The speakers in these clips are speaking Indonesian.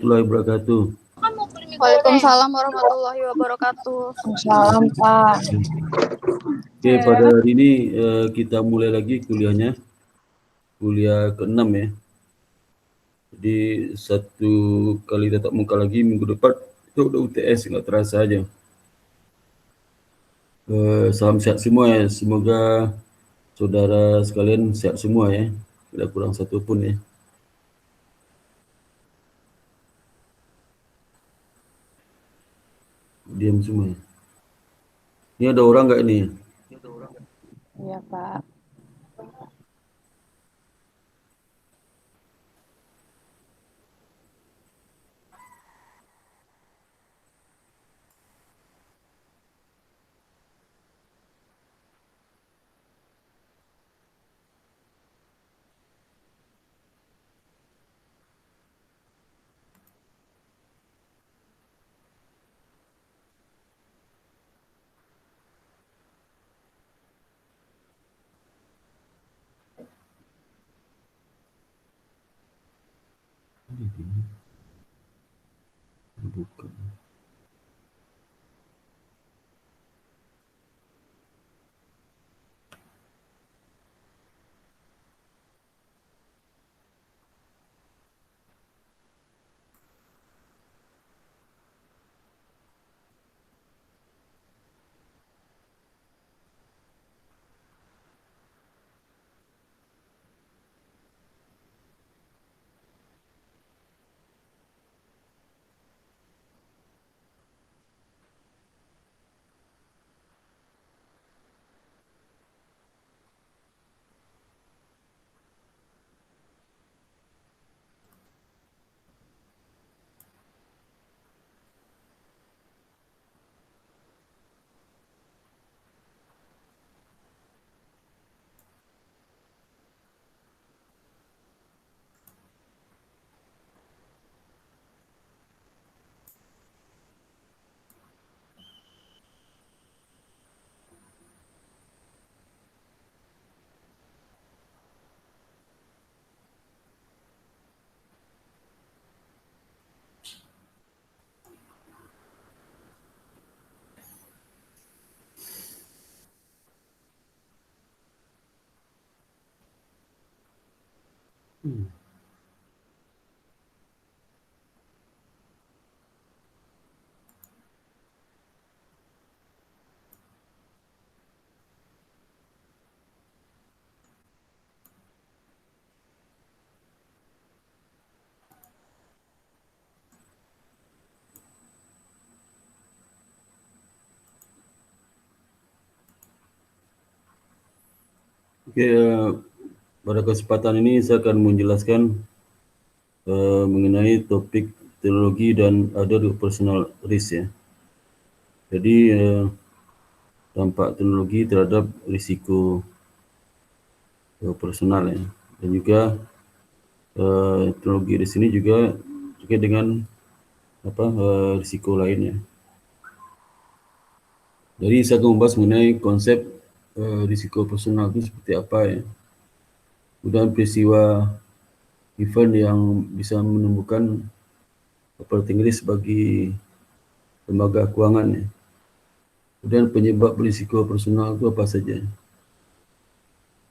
Warahmatullahi wabarakatuh. Waalaikumsalam warahmatullahi wabarakatuh. Salam Pak. Oke, pada hari ini kita mulai lagi kuliahnya, kuliah ke-6 ya. Jadi satu kali tatap muka lagi minggu depan itu udah UTS, nggak terasa aja. Salam sehat semua ya, semoga saudara sekalian sehat semua ya, tidak kurang satu pun ya. Diam semua ya. Ini ada orang nggak ini? Iya Pak. Bukan. Oke, pada kesempatan ini saya akan menjelaskan mengenai topik teknologi dan other personal risk ya. Jadi dampak teknologi terhadap risiko personal ya, dan juga teknologi di sini juga terkait dengan risiko lainnya. Jadi saya akan membahas mengenai konsep risiko personal itu seperti apa ya. Kemudian peristiwa event yang bisa menemukan operating risk bagi lembaga keuangan ya. Kemudian penyebab risiko personal itu apa saja.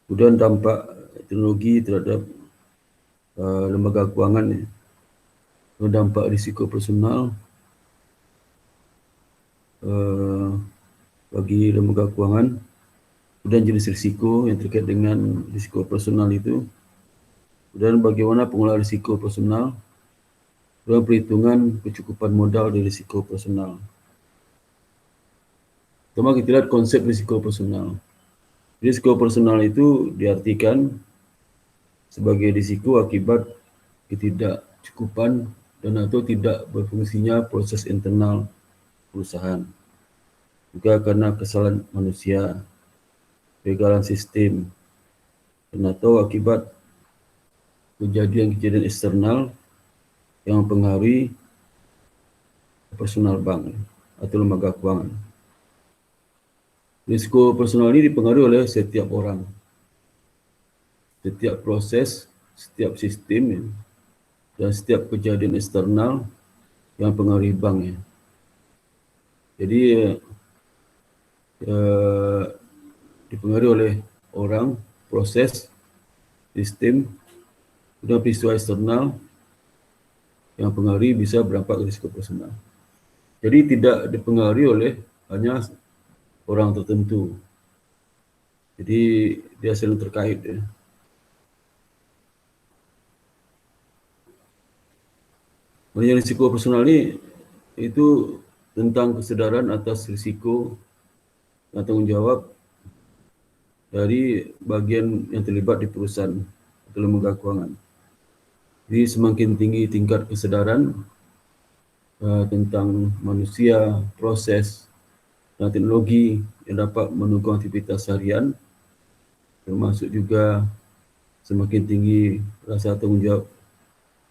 Kemudian dampak teknologi terhadap lembaga keuangan ya. Dampak risiko personal bagi lembaga keuangan, kemudian jenis risiko yang terkait dengan risiko personal itu, dan bagaimana pengelolaan risiko personal, dan perhitungan kecukupan modal di risiko personal. Pertama kita lihat konsep risiko personal. Risiko personal itu diartikan sebagai risiko akibat ketidakcukupan dan atau tidak berfungsinya proses internal perusahaan. Juga karena kesalahan manusia, kegagalan sistem, dan atau akibat kejadian-kejadian eksternal yang mempengaruhi personal bank atau lembaga keuangan. Risiko personal ini dipengaruhi oleh setiap orang, setiap proses, setiap sistem, dan setiap kejadian eksternal yang pengaruhi bank ya. Jadi dipengaruhi oleh orang, proses, sistem, dan peristiwa eksternal yang pengaruhi bisa berdampak ke risiko personal. Jadi tidak dipengaruhi oleh hanya orang tertentu. Jadi dia saling terkait ya. Mengenai risiko personal ini itu tentang kesadaran atas risiko dan tanggung jawab dari bagian yang terlibat di perusahaan atau lembaga keuangan. Jadi semakin tinggi tingkat kesadaran tentang manusia, proses, dan teknologi yang dapat mendukung aktivitas harian, termasuk juga semakin tinggi rasa tanggung jawab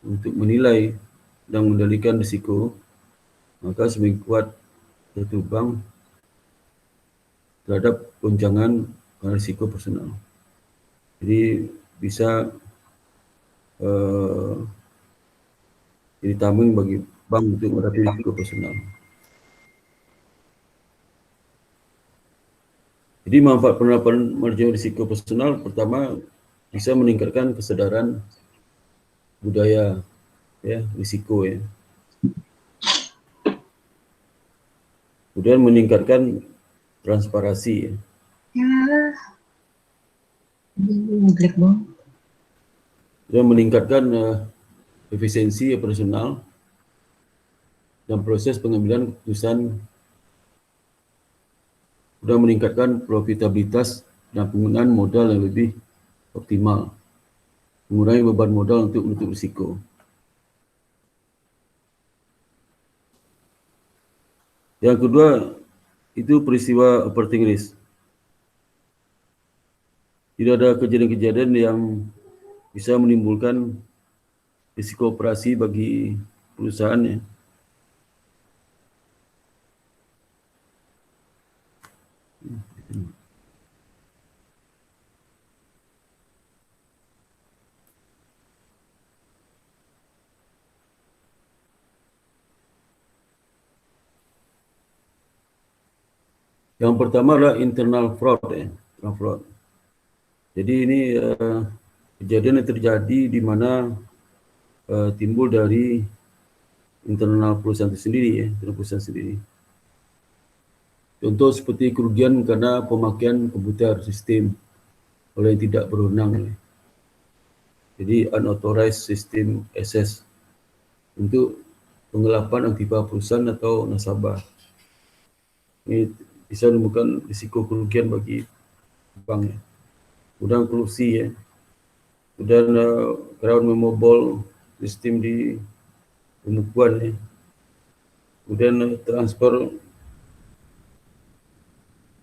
untuk menilai dan mengendalikan risiko, maka semakin kuat suatu bank terhadap goncangan risiko personal. Jadi bisa jadi tameng bagi bank untuk menghadapi risiko personal. Jadi manfaat penerapan manajemen risiko personal pertama bisa meningkatkan kesadaran budaya ya risiko ya. Kemudian meningkatkan transparansi ya. Dan meningkatkan efisiensi operasional dan proses pengambilan keputusan, dan meningkatkan profitabilitas dan penggunaan modal yang lebih optimal, mengurangi beban modal untuk menutup risiko. Yang kedua itu peristiwa operating risk. Tidak ada kejadian-kejadian yang bisa menimbulkan risiko operasi bagi perusahaan ya. Yang pertama adalah internal fraud ya, internal fraud. Jadi ini kejadian yang terjadi di mana timbul dari internal perusahaan itu sendiri ya, internal perusahaan sendiri. Contoh seperti kerugian karena pemakaian komputer sistem oleh yang tidak berwenang ya. Jadi unauthorized system access untuk penggelapan aktiva perusahaan atau nasabah. Ini bisa menimbulkan risiko kerugian bagi bank ya. Kemudian korupsi ya. Kemudian crowd membobol sistem di pembukuan ya. Kemudian transfer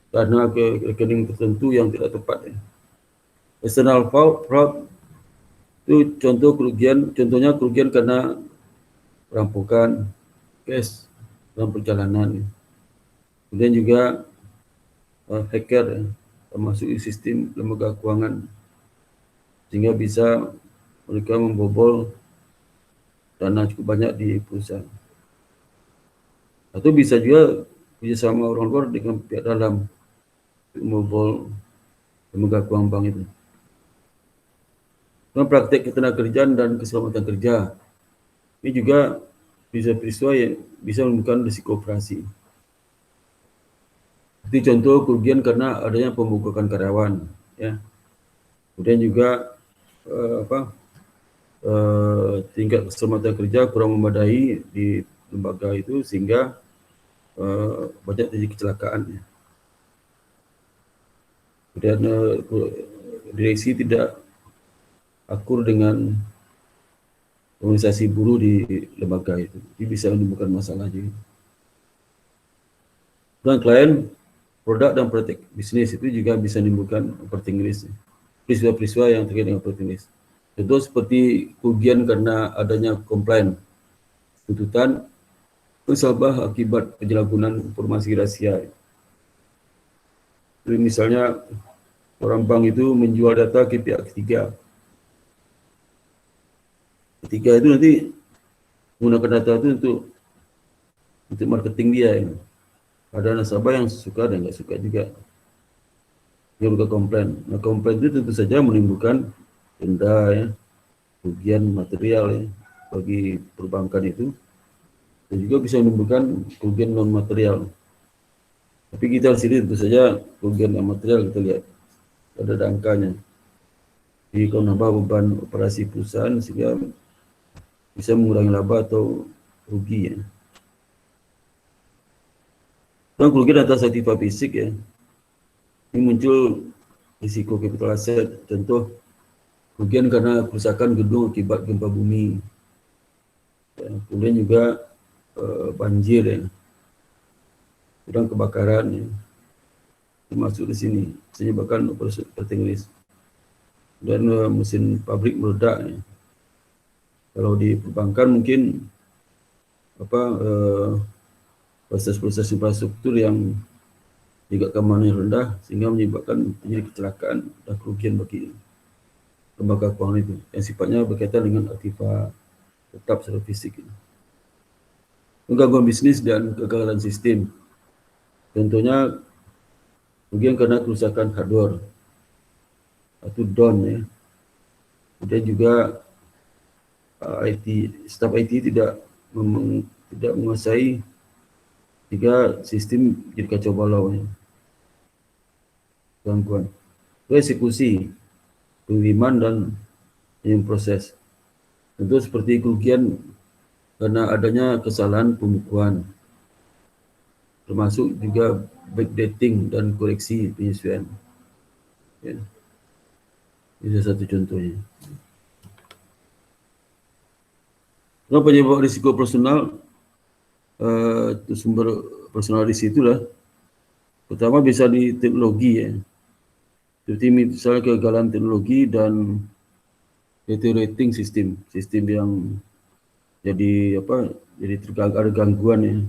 dana ke rekening tertentu yang tidak tepat ya. External fraud itu contohnya kerugian karena perampokan, cash dalam perjalanan. Kemudian juga hacker ya, termasuk sistem lembaga keuangan, sehingga bisa mereka membobol dana cukup banyak di perusahaan. Atau bisa juga bersama orang luar dengan pihak dalam untuk membobol lembaga keuangan bank itu. Dan praktek ketenagakerjaan dan keselamatan kerja ini juga bisa peristiwa yang bisa menimbulkan risiko operasi. Itu contoh kerugian karena adanya pembukaan karyawan, ya. Kemudian juga tingkat keselamatan kerja kurang memadai di lembaga itu sehingga banyak terjadi kecelakaan. Ya. Kemudian direksi tidak akur dengan organisasi buruh di lembaga itu. Ini bisa menimbulkan masalah juga. Dan klien, produk dan praktik bisnis itu juga bisa menimbulkan operating risk. Peristiwa-peristiwa yang terkait dengan operating risk. Contoh seperti kerugian karena adanya komplain, tuntutan nasabah akibat penyalahgunaan informasi rahasia. Jadi misalnya orang bank itu menjual data ke pihak ketiga Ketiga itu nanti menggunakan data itu untuk marketing dia. Ada nasabah yang suka dan nggak suka juga. Dia buka komplain. Nah, komplain itu tentu saja menimbulkan denda ya, kerugian material ya, bagi perbankan itu, dan juga bisa menimbulkan kerugian non material. Tapi kita di sini tentu saja kerugian non material kita lihat ada angkanya. Jadi kalau nambah beban operasi perusahaan sehingga bisa mengurangi laba atau rugi ya. Dan kerugian atas aktiva fisik ya, ini muncul risiko capital aset, contoh kerugian karena kerusakan gedung akibat gempa bumi, ya, kemudian juga banjir ya, dan kebakaran ya, termasuk di sini, menyebabkan operating risk, dan mesin pabrik meledak ya. Kalau di perbankan mungkin proses-proses infrastruktur yang juga keamanannya rendah sehingga menyebabkan terjadi kecelakaan dan kerugian bagi lembaga keuangan itu yang sifatnya berkaitan dengan aktiva tetap secara fisik. Gangguan bisnis dan kegagalan sistem. Contohnya kerugian karena kerusakan hardware atau down ya. Kemudian juga staf IT tidak menguasai jika sistem jadi kacau balau ya. Gangguan eksekusi, pengiriman dan yang proses. Tentu seperti kerugian karena adanya kesalahan pembukuan, termasuk juga backdating dan koreksi penyesuaian. Ya. Ini satu contohnya. Kalau penyebab risiko personal, sumber personal risk itulah pertama bisa di teknologi ya. Seperti misalnya kegagalan teknologi dan deteriorating sistem yang jadi ada gangguan ya.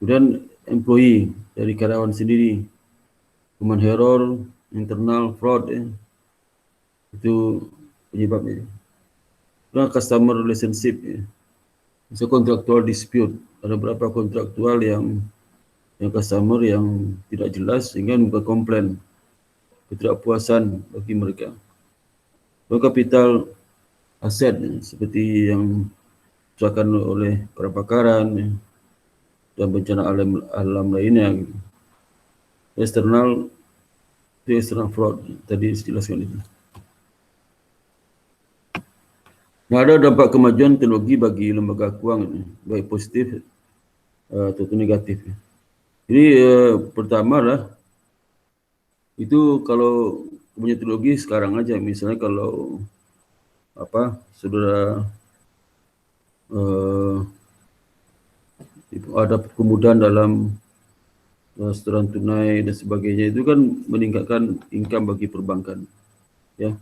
Kemudian employee dari karyawan sendiri, human error, internal fraud ya, itu penyebabnya. Kemudian customer relationship ya, bisa contractual dispute, ada beberapa kontraktual yang customer yang tidak jelas sehingga membuat komplain, ketidakpuasan bagi mereka. Kemudian kapital aset ya, seperti yang disebutkan oleh para pakaran ya, dan bencana alam lainnya. External fraud tadi dijelaskan itu. Nah, ada dampak kemajuan teknologi bagi lembaga keuangan, baik positif atau negatif. Jadi pertama lah itu kalau punya teknologi sekarang aja, misalnya kalau saudara ada kemudahan dalam setoran tunai dan sebagainya, itu kan meningkatkan income bagi perbankan ya.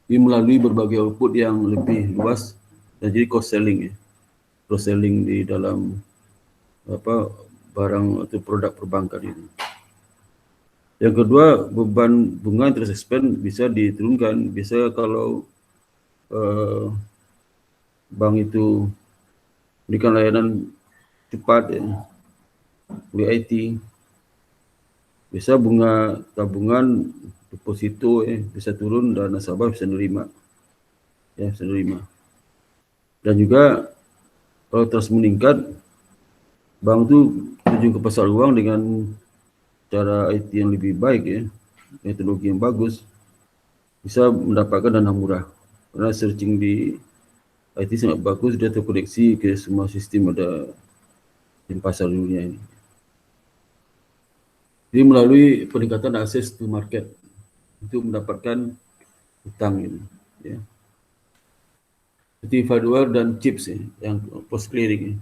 Ini melalui berbagai output yang lebih luas dan jadi cost selling ya, cross selling di dalam barang atau produk perbankan ini. Yang kedua, beban bunga interest expense bisa diturunkan. Bisa kalau bank itu berikan layanan cepat ya, WIT, bisa bunga tabungan deposito bisa turun dan nasabah bisa menerima ya, bisa menerima. Dan juga kalau terus meningkat, bank itu terjun ke pasar uang dengan cara IT yang lebih baik ya, teknologi yang bagus, bisa mendapatkan dana murah. Karena searching di IT sangat bagus, dia terkoneksi ke semua sistem ada di pasar dunia ini. Jadi melalui peningkatan akses to market untuk mendapatkan hutang ini, ya. Seperti hardware dan chips ya, yang post clearing ya.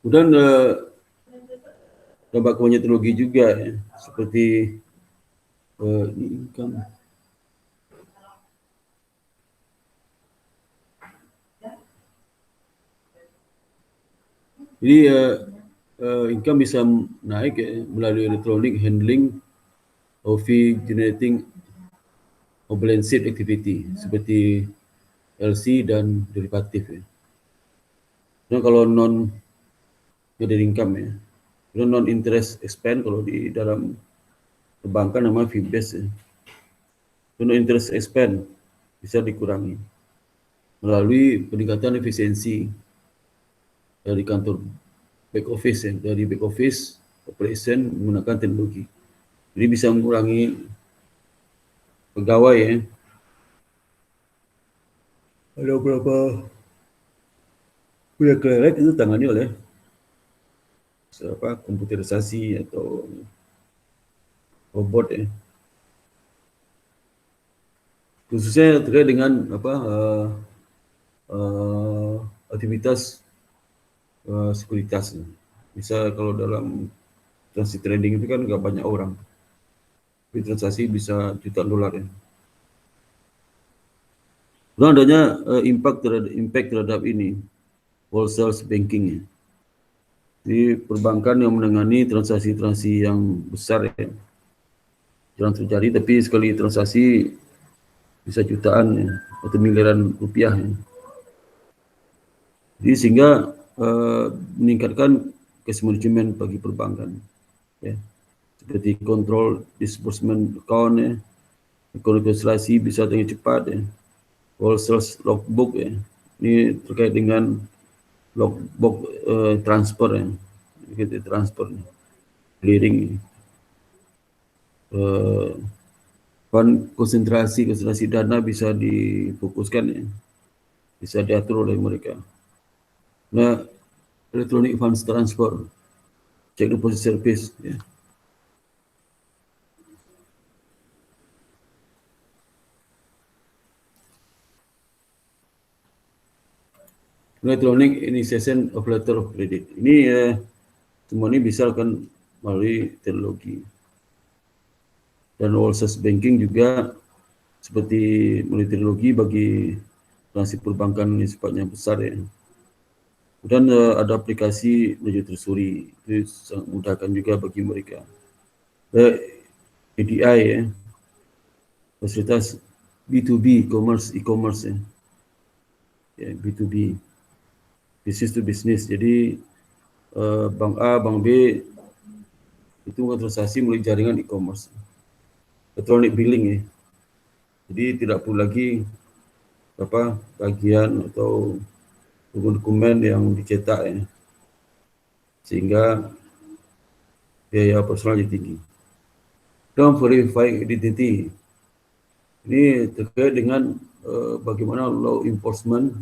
Kemudian dampak kebanyakan teknologi juga ya, seperti income. Jadi income bisa naik melalui electronic handling of fee generating or balance sheet activity seperti LC dan derivatif ya. Nah, kalau non income ya, itu non interest expense kalau di dalam perbankan namanya fee based ya. Non interest expense bisa dikurangi melalui peningkatan efisiensi dari kantor back office ya, dari back office operation menggunakan teknologi. Jadi bisa mengurangi pegawai ya. Ada beberapa proyek itu tangani oleh komputerisasi atau robot ya. Khususnya terkait dengan aktivitas sekuritas. Misal kalau dalam transaksi trading itu kan nggak banyak orang, tapi transaksi bisa jutaan dolar ya. Kemudian adanya impact terhadap ini wholesale banking ya. Jadi perbankan yang menangani transaksi-transaksi yang besar ya, jarang terjadi, tapi sekali transaksi bisa jutaan ya, atau miliaran rupiah ya. Jadi sehingga meningkatkan cash management bagi perbankan ya, seperti kontrol disbursement account ya, rekonsiliasi bisa dengan cepat ya, wholesale logbook ya, ini terkait dengan logbook transfer ya, gitu, transfer clearing konsentrasi dana bisa difokuskan ya, bisa diatur oleh mereka. Nah, electronic funds transfer, check deposit service ya. Electronic initiation of letter of credit. Ini semua ini bisa kan melalui teknologi. Dan wholesale banking juga seperti melalui teknologi bagi transaksi perbankan yang sifatnya besar ya. Dan ada aplikasi menuju tersuri, itu sangat memudahkan juga bagi mereka. ADI ya, fasilitas B2B e-commerce ya. Ya, B2B, business to business. Jadi bank A, bank B itu transaksi melalui jaringan e-commerce, electronic billing ya. Jadi tidak perlu lagi bagian atau dokumen yang dicetak ya, sehingga biaya operasional jadi tinggi. Dan verifying identity ini terkait dengan bagaimana law enforcement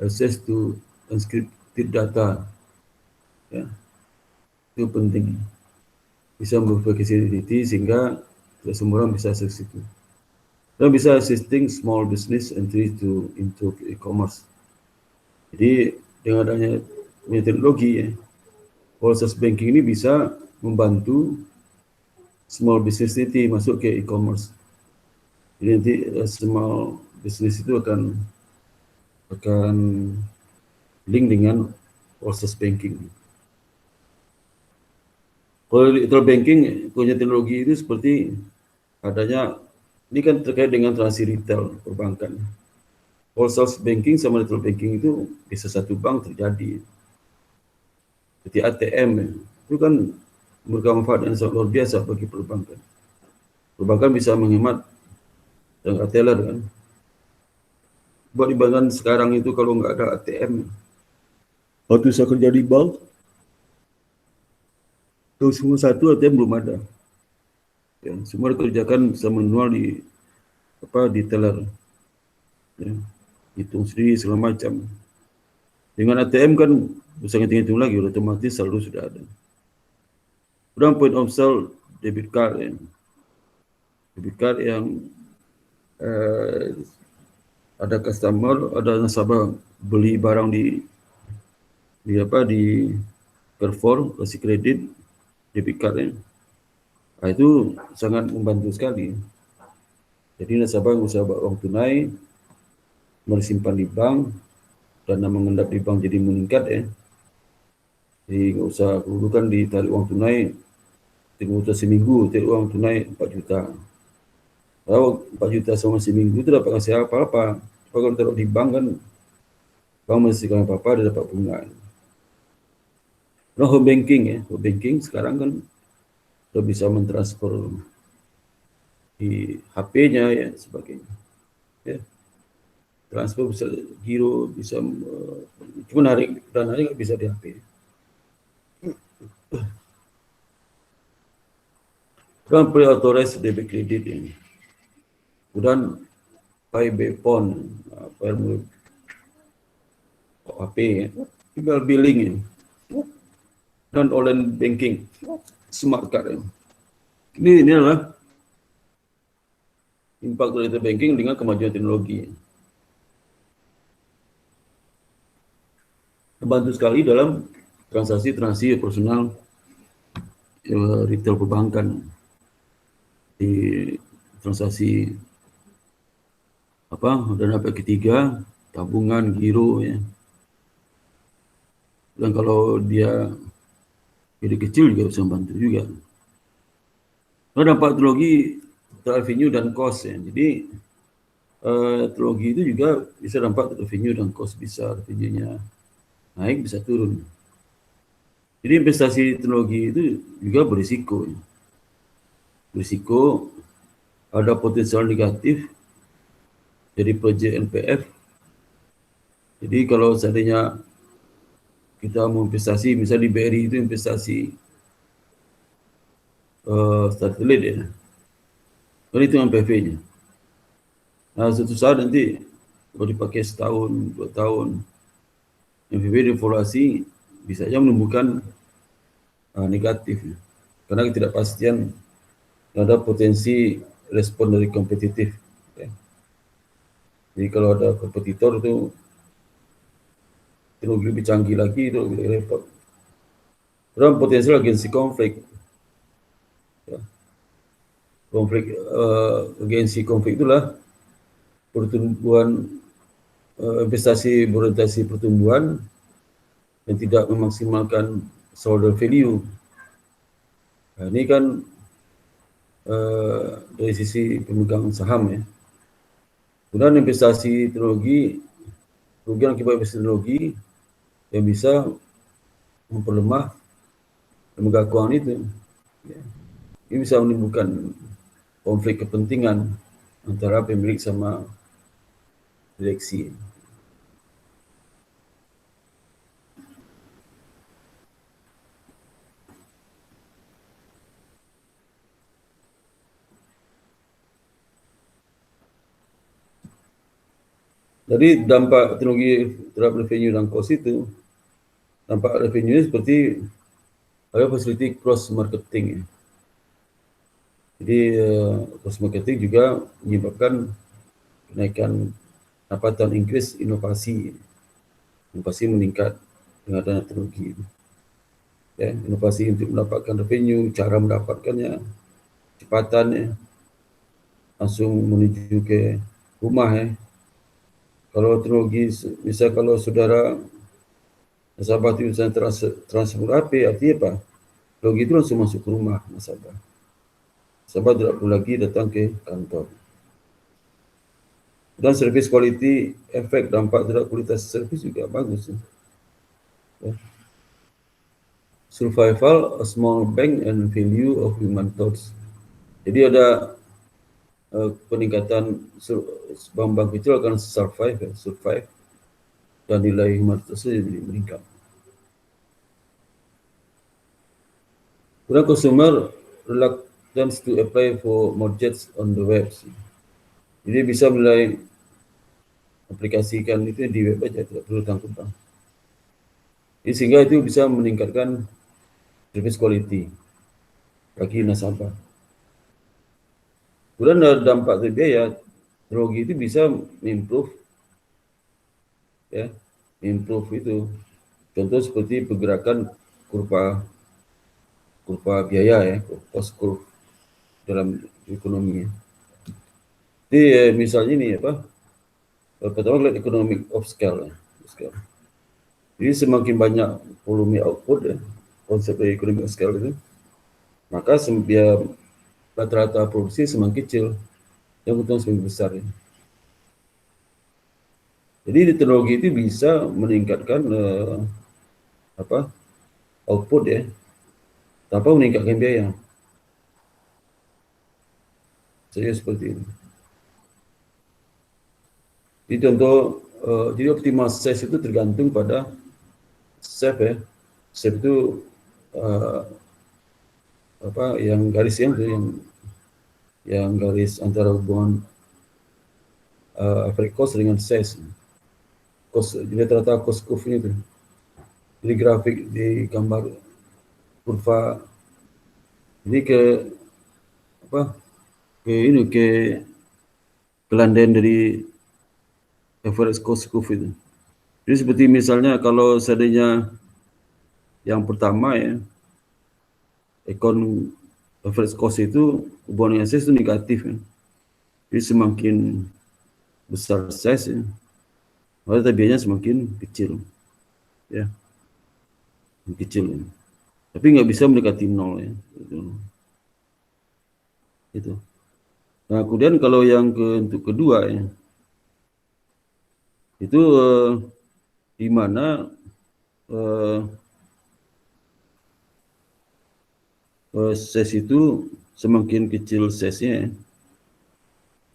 access to encrypted data ya, itu penting, bisa memverifikasi identity sehingga tidak semua orang bisa akses itu. Dan bisa assisting small business entry into e-commerce. Jadi dengan adanya teknologi ya, wholesale banking ini bisa membantu small business entity masuk ke e-commerce. Jadi nanti small business itu akan link dengan wholesale banking. Kalau retail banking punya teknologi itu seperti adanya, ini kan terkait dengan transaksi retail perbankan. Wholesale banking sama retail banking itu bisa satu bank terjadi. Seperti ATM itu kan memberikan manfaat yang sangat luar biasa bagi perbankan. Perbankan bisa menghemat dengan teller kan. Buat dibandingkan sekarang itu kalau nggak ada ATM, waktu saya kerja di bank, terus semua satu ATM belum ada. Ya, semua dikerjakan secara manual di teller. Ya, hitung sendiri segala macam. Dengan ATM kan bisa ngitung lagi, otomatis saldo sudah ada. Kemudian point of sale debit card ya. Debit card yang ada customer, ada nasabah beli barang di Carrefour, kasih kredit debit card ya. Nah, itu sangat membantu sekali. Jadi nasabah nggak usah bawa uang tunai, simpan di bank, dana mengendap di bank jadi meningkat ya. Jadi nggak usah kedudukan ditarik uang tunai, tunggu seminggu, tarik uang tunai 4 juta. Kalau 4 juta selama seminggu itu dapat kasih apa-apa. Kalau taruh di bank kan, bank mesti kalau apa-apa dia dapat bunga. Nah, home banking ya, home banking sekarang kan sudah bisa mentransfer di HP-nya ya sebagainya. Ya. Transfer bisa giro, bisa cuma narik dan narik nggak bisa di HP. Kan pre-authorized debit credit ini. Kemudian pay by phone, pay melalui HP, ya. Email billing ini. Dan online banking, smart card ini. Ini adalah impak dari banking dengan kemajuan teknologi. Membantu sekali dalam transaksi personal retail perbankan, di transaksi dana pihak ketiga, tabungan, giro ya. Dan kalau dia jadi kecil juga bisa membantu juga. Nah, dampak teknologi revenue dan cost ya. Jadi teknologi itu juga bisa dampak revenue dan cost, bisa revenue-nya naik bisa turun. Jadi investasi teknologi itu juga berisiko. Ya. Berisiko ada potensial negatif jadi proyek NPF. Jadi kalau seandainya kita mau investasi, misalnya di BRI itu investasi satelit ya, kan itu NPV-nya. Nah, suatu saat nanti kalau dipakai setahun, 2 tahun, NPV devaluasi bisa saja menimbulkan negatif ya. Karena ketidakpastian ada potensi respon dari kompetitif. Ya. Jadi kalau ada kompetitor itu teknologi lebih canggih lagi itu lebih repot. Dan potensial agensi konflik. Ya. Agensi konflik itulah pertumbuhan investasi berorientasi pertumbuhan yang tidak memaksimalkan shareholder value. Nah, ini kan dari sisi pemegang saham ya. Kemudian investasi teknologi, kerugian akibat investasi teknologi yang bisa memperlemah lembaga keuangan itu. Ya. Ini bisa menimbulkan konflik kepentingan antara pemilik sama direksi. Jadi dampak teknologi terhadap revenue dan cost itu, dampak revenue seperti ada fasiliti cross marketing. Ya. Jadi cross marketing juga menyebabkan kenaikan pendapatan, increase inovasi meningkat dengan adanya teknologi. Ya, inovasi untuk mendapatkan revenue, cara mendapatkannya, kecepatannya, langsung menuju ke rumah ya. Kalau teknologi, misal kalau saudara nasabah itu misalnya transfer AP, artinya apa? Teknologi itu langsung masuk ke rumah nasabah. Nasabah tidak perlu lagi datang ke kantor. Dan service quality, efek dampak terhadap kualitas servis juga bagus. Ya. Survival, a small bank and value of human thoughts. Jadi ada peningkatan bank kecil akan survive dan nilai human tersebut meningkat. Kemudian consumer reluctance to apply for mortgage on the web. Jadi bisa mulai aplikasikan itu di web aja, tidak perlu datang ke bank. Sehingga itu bisa meningkatkan service quality bagi nasabah. Kemudian dampak biaya, teknologi itu bisa improve itu. Contoh seperti pergerakan kurva biaya ya, cost curve dalam ekonomi. Jadi misalnya ini pertama lihat economic of scale. Jadi semakin banyak volume output ya, konsep dari economy of scale itu, maka dia rata-rata produksi semakin kecil, yang keuntungan semakin besar ya. Jadi teknologi itu bisa meningkatkan output ya, tanpa meningkatkan biaya. Saya seperti ini. Jadi contoh, jadi optimal size itu tergantung pada shape ya. Shape itu yang garis yang garis antara hubungan average cost dengan size. Cost, jadi rata-rata cost curve itu. Jadi grafik di gambar kurva. Jadi ke kelandaian dari average cost curve itu. Jadi seperti misalnya kalau seandainya yang pertama ya, average cost itu hubungan dengan size itu negatif ya. Jadi semakin besar size ya, maka biayanya semakin kecil ya, kecil ya. Tapi nggak bisa mendekati nol ya. Itu. Nah kemudian kalau yang untuk kedua ya, itu di mana size itu semakin kecil size-nya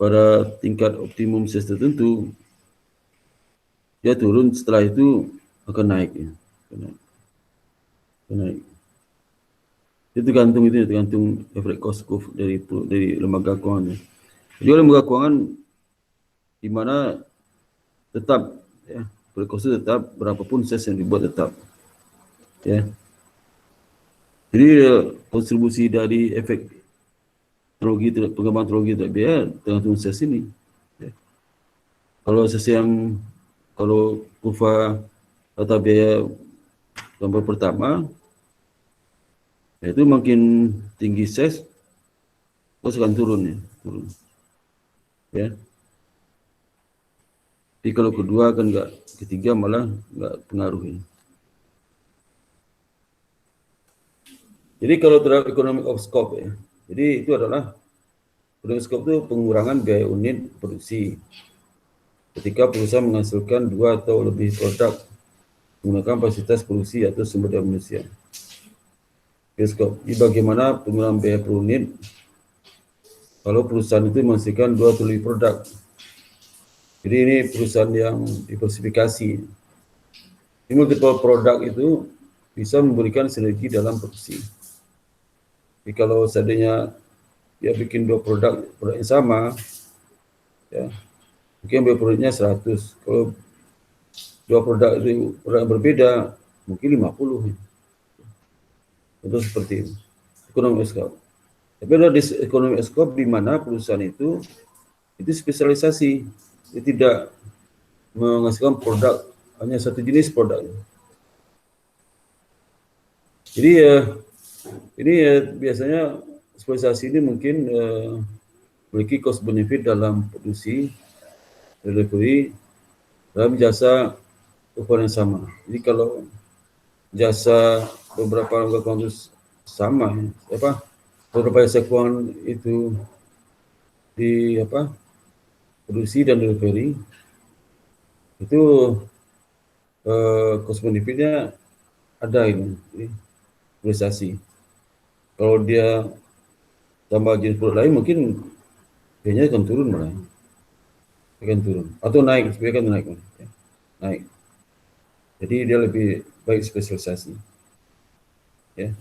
pada tingkat optimum size tertentu, dia turun, setelah itu akan naik ya. Naik. Itu tergantung average cost curve dari lembaga keuangan. Jadi lembaga keuangan di mana tetap ya, average cost tetap berapapun size yang dibuat tetap ya. Jadi kontribusi dari efek teknologi, pengembangan teknologi tidak biaya tergantung size ini ya. Kalau kurva tata biaya gambar pertama, itu makin tinggi size, terus akan turun ya, turun. Ya. Tapi kalau kedua kan enggak, ketiga malah enggak pengaruh ya. Jadi kalau terhadap economic of scope ya, jadi itu adalah economic scope itu pengurangan biaya unit produksi ketika perusahaan menghasilkan 2 atau lebih produk menggunakan fasilitas produksi atau sumber daya manusia. Scope, ini bagaimana pengurangan biaya per unit kalau perusahaan itu menghasilkan 2 atau lebih produk. Jadi ini perusahaan yang diversifikasi. Ini multiple produk itu bisa memberikan sinergi dalam produksi. Jadi kalau seandainya dia bikin 2 produk yang sama, ya, mungkin biaya produknya 100. Kalau 2 produk itu produk yang berbeda, mungkin 50. Itu seperti itu. Ekonomi scope. Tapi ada ekonomi scope di mana perusahaan itu spesialisasi. Dia tidak menghasilkan produk hanya satu jenis produk. Jadi ini biasanya spesialisasi ini mungkin memiliki cost benefit dalam produksi, delivery, dalam jasa ukuran yang sama. Jadi kalau jasa beberapa lembaga keuangan itu sama, beberapa jasa keuangan itu di produksi dan delivery, itu cost benefitnya ada ini spesialisasi. Kalau dia tambah jenis produk lain, mungkin biayanya akan turun malah, akan turun atau naik, sebenarnya naik, naik. Jadi dia lebih baik spesialisasi, ya.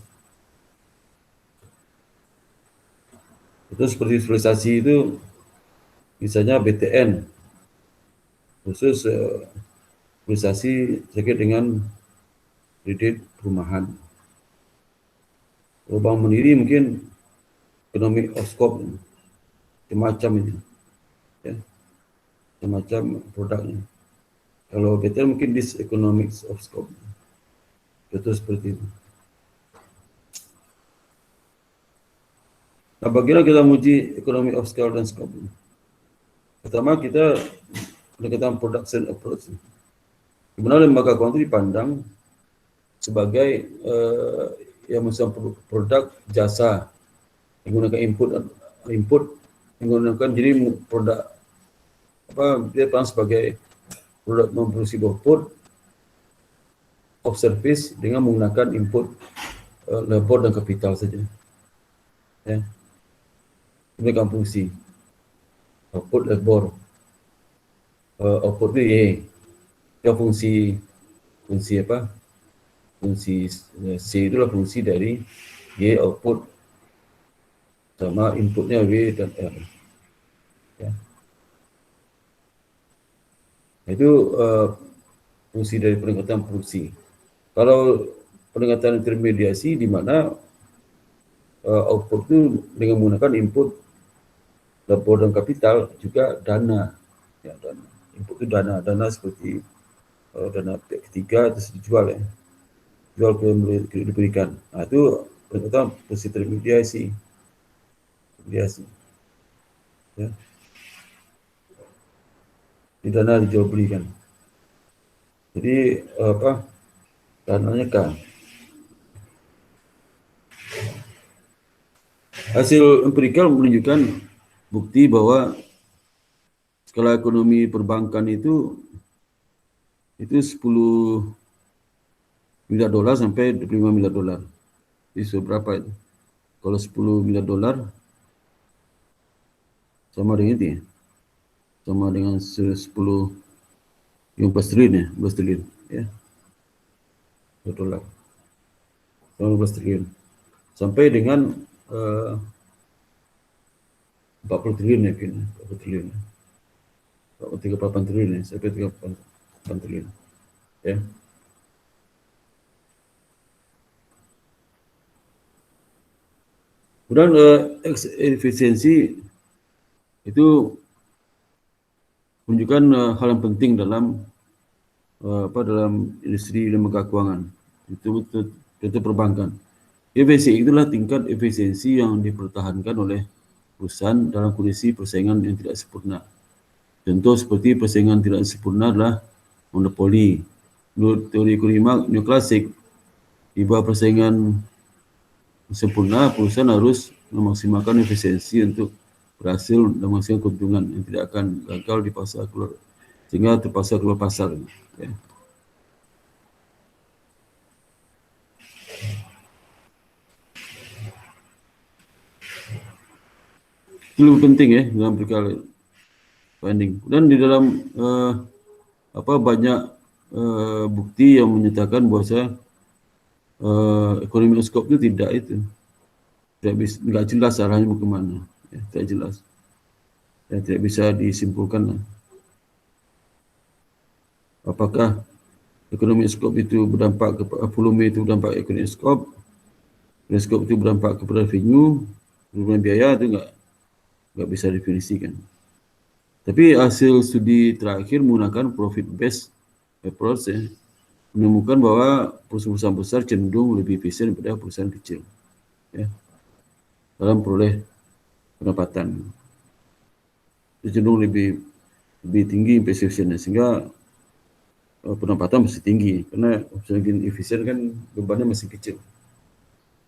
Itu seperti spesialisasi itu, misalnya BTN, khusus spesialisasi terkait dengan kredit perumahan. Kalau Bank Mandiri mungkin economic of scope, macam ini, ya, macam produknya. Kalau BTN mungkin this economics of scope, itu seperti itu. Nah, bagaimana kita menguji economy of scale dan scope? Pertama kita pendekatan production approach. di mana lembaga keuangan itu dipandang sebagai yang memesan produk jasa menggunakan input menggunakan jadi produk dia peran sebagai produk memproduksi output of service dengan menggunakan input labor dan kapital saja. Ya. Ini fungsi output labor, output itu Y. Yang fungsi apa? Fungsi C itulah fungsi dari Y output sama inputnya W dan R. Ya. Itu fungsi dari peningkatan produksi. Kalau peningkatan intermediasi di mana output itu dengan menggunakan input labor dan kapital juga dana. Ya, dana. Input itu dana seperti dana pihak ketiga terus dijual ya. Jual ke diberikan. Nah, itu peningkatan fungsi intermediasi. Ya. Di dana dijual belikan. Jadi dananya kan. Hasil empirikal menunjukkan bukti bahwa skala ekonomi perbankan itu 10 miliar dolar sampai 25 miliar dolar. Itu berapa itu? Kalau 10 miliar dolar sama dengan itu ya? Sama dengan 14 triliun ya? 12 triliun ya? Dolar. Sama 12 triliun. Sampai dengan 40 triliun ya mungkin. 40 triliun. 38 triliun ya, sampai 38 triliun. Ya. Kemudian efisiensi itu menunjukkan hal yang penting dalam dalam industri lembaga keuangan. Itu perbankan. Efisiensi itulah tingkat efisiensi yang dipertahankan oleh perusahaan dalam kondisi persaingan yang tidak sempurna. Contoh seperti persaingan tidak sempurna adalah monopoli. Menurut teori ekonomi neoklasik, di bawah persaingan sempurna, perusahaan harus memaksimalkan efisiensi untuk berhasil dan menghasilkan keuntungan yang tidak akan gagal di pasar keluar, sehingga terpaksa keluar pasar. Ya. Itu lebih penting ya dalam perkara finding. Dan di dalam banyak bukti yang menyatakan bahwa ekonomi skop itu tidak jelas arahnya mau kemana, ya, tidak jelas, ya, tidak bisa disimpulkan. Apakah ekonomi skop itu berdampak kepada volume itu berdampak ekonomi skop itu berdampak kepada revenue, biaya itu nggak bisa definisikan. Tapi hasil studi terakhir menggunakan profit based approach ya, menemukan bahwa perusahaan besar cenderung lebih efisien daripada perusahaan kecil ya, dalam peroleh pendapatan. Itu cenderung lebih tinggi efisiennya, sehingga pendapatan masih tinggi karena semakin efisien kan bebannya masih kecil,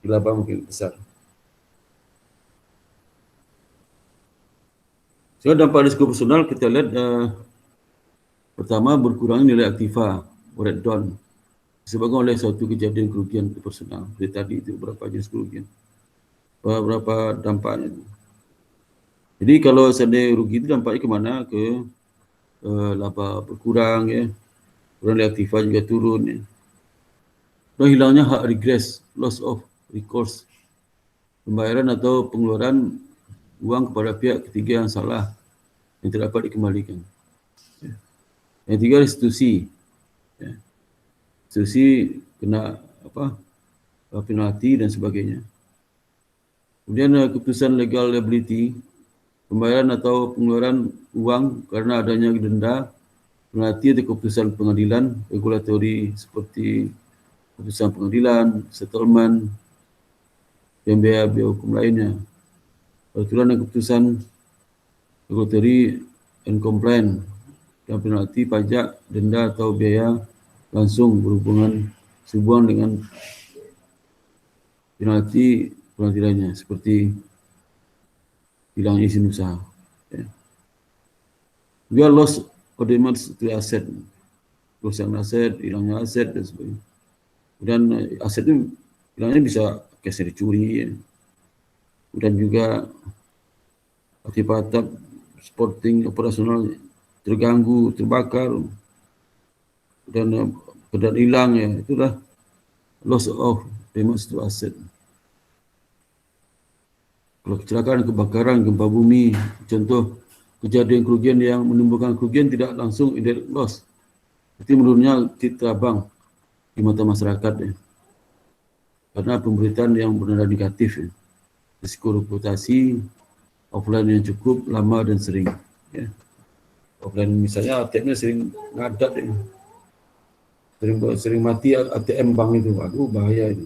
laba mungkin besar. Sehingga dampak risiko personal kita lihat pertama berkurangnya nilai aktiva, breakdown, disebabkan oleh suatu kejadian kerugian personal. Seperti tadi itu berapa jenis kerugian, berapa dampaknya. Jadi kalau seandainya rugi itu dampaknya kemana? Ke laba berkurang ya, kemudian nilai aktiva juga turun ya. Dan hilangnya hak regress, loss of recourse, pembayaran atau pengeluaran uang kepada pihak ketiga yang salah yang tidak dapat dikembalikan. Ya. Yang tiga, restitusi. Ya. Restitusi kena penalti dan sebagainya. Kemudian keputusan legal liability, pembayaran atau pengeluaran uang karena adanya denda, penalti atau keputusan pengadilan regulatori seperti keputusan pengadilan, settlement, dan biaya hukum lainnya. Peraturan dan keputusan regulatory and compliance, dan penalti pajak, denda atau biaya langsung sehubungan dengan penalti lainnya seperti hilang izin usaha. Ya. Juga loss of damage to asset, kerusakan aset, hilangnya aset dan sebagainya. Dan aset itu hilangnya bisa cashnya dicuri, ya. Dan juga akibat sporting operasional terganggu, terbakar, dan hilang, ya, itulah loss of damage to asset. Kalau kecelakaan, kebakaran, gempa bumi, contoh kejadian kerugian yang menimbulkan kerugian tidak langsung indirect loss, itu menurunnya citra bank di mata masyarakat, ya. Karena pemberitaan yang bernada negatif, ya. Risiko reputasi, offline yang cukup lama dan sering, ya. Offline misalnya ATM-nya sering ngadat, ya. Sering mati ATM bank itu, aduh bahaya itu.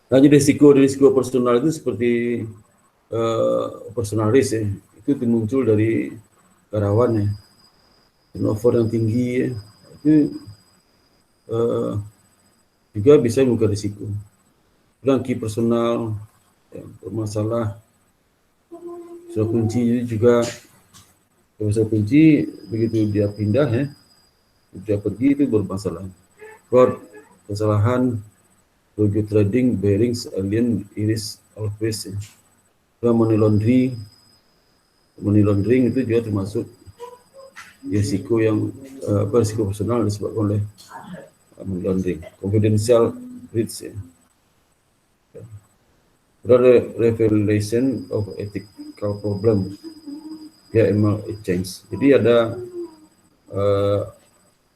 Lanjut risiko personal itu seperti personal risk, ya. Itu muncul dari karyawan, ya. Turnover yang tinggi, ya. Itu juga bisa membuka risiko. Dan key personal, ya, bermasalah. Soal kunci juga, soal kunci begitu dia pindah, ya, dia pergi itu bermasalah. Fraud, kesalahan, rugi trading, bearings, alien, iris, always, ya. Dan money laundering itu juga termasuk risiko yang risiko personal disebabkan oleh money laundering. Confidential breach, ya. Revelation of ethical problem, ya, email exchange. Jadi ada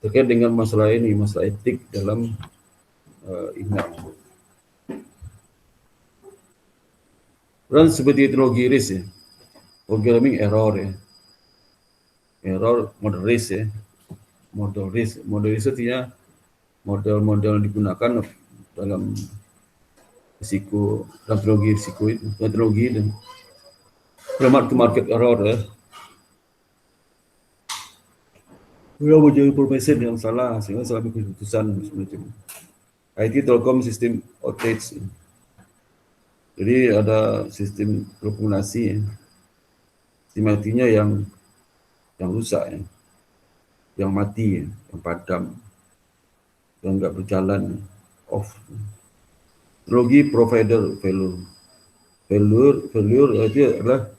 terkait dengan masalah ini, masalah etik dalam email. Dan seperti teknologi risk, ya, programming error, ya, error model risk, ya, model risk artinya model-model yang digunakan dalam risiko, dalam teknologi risiko itu, teknologi dan market error, ya. Kalau menjadi information yang salah sehingga salah keputusan semacam IT Telkom sistem outage. Jadi ada sistem telekomunikasi, ya. Sistem IT-nya yang rusak, ya. Yang mati, ya. Yang padam, yang enggak berjalan, off. Teknologi provider failure itu adalah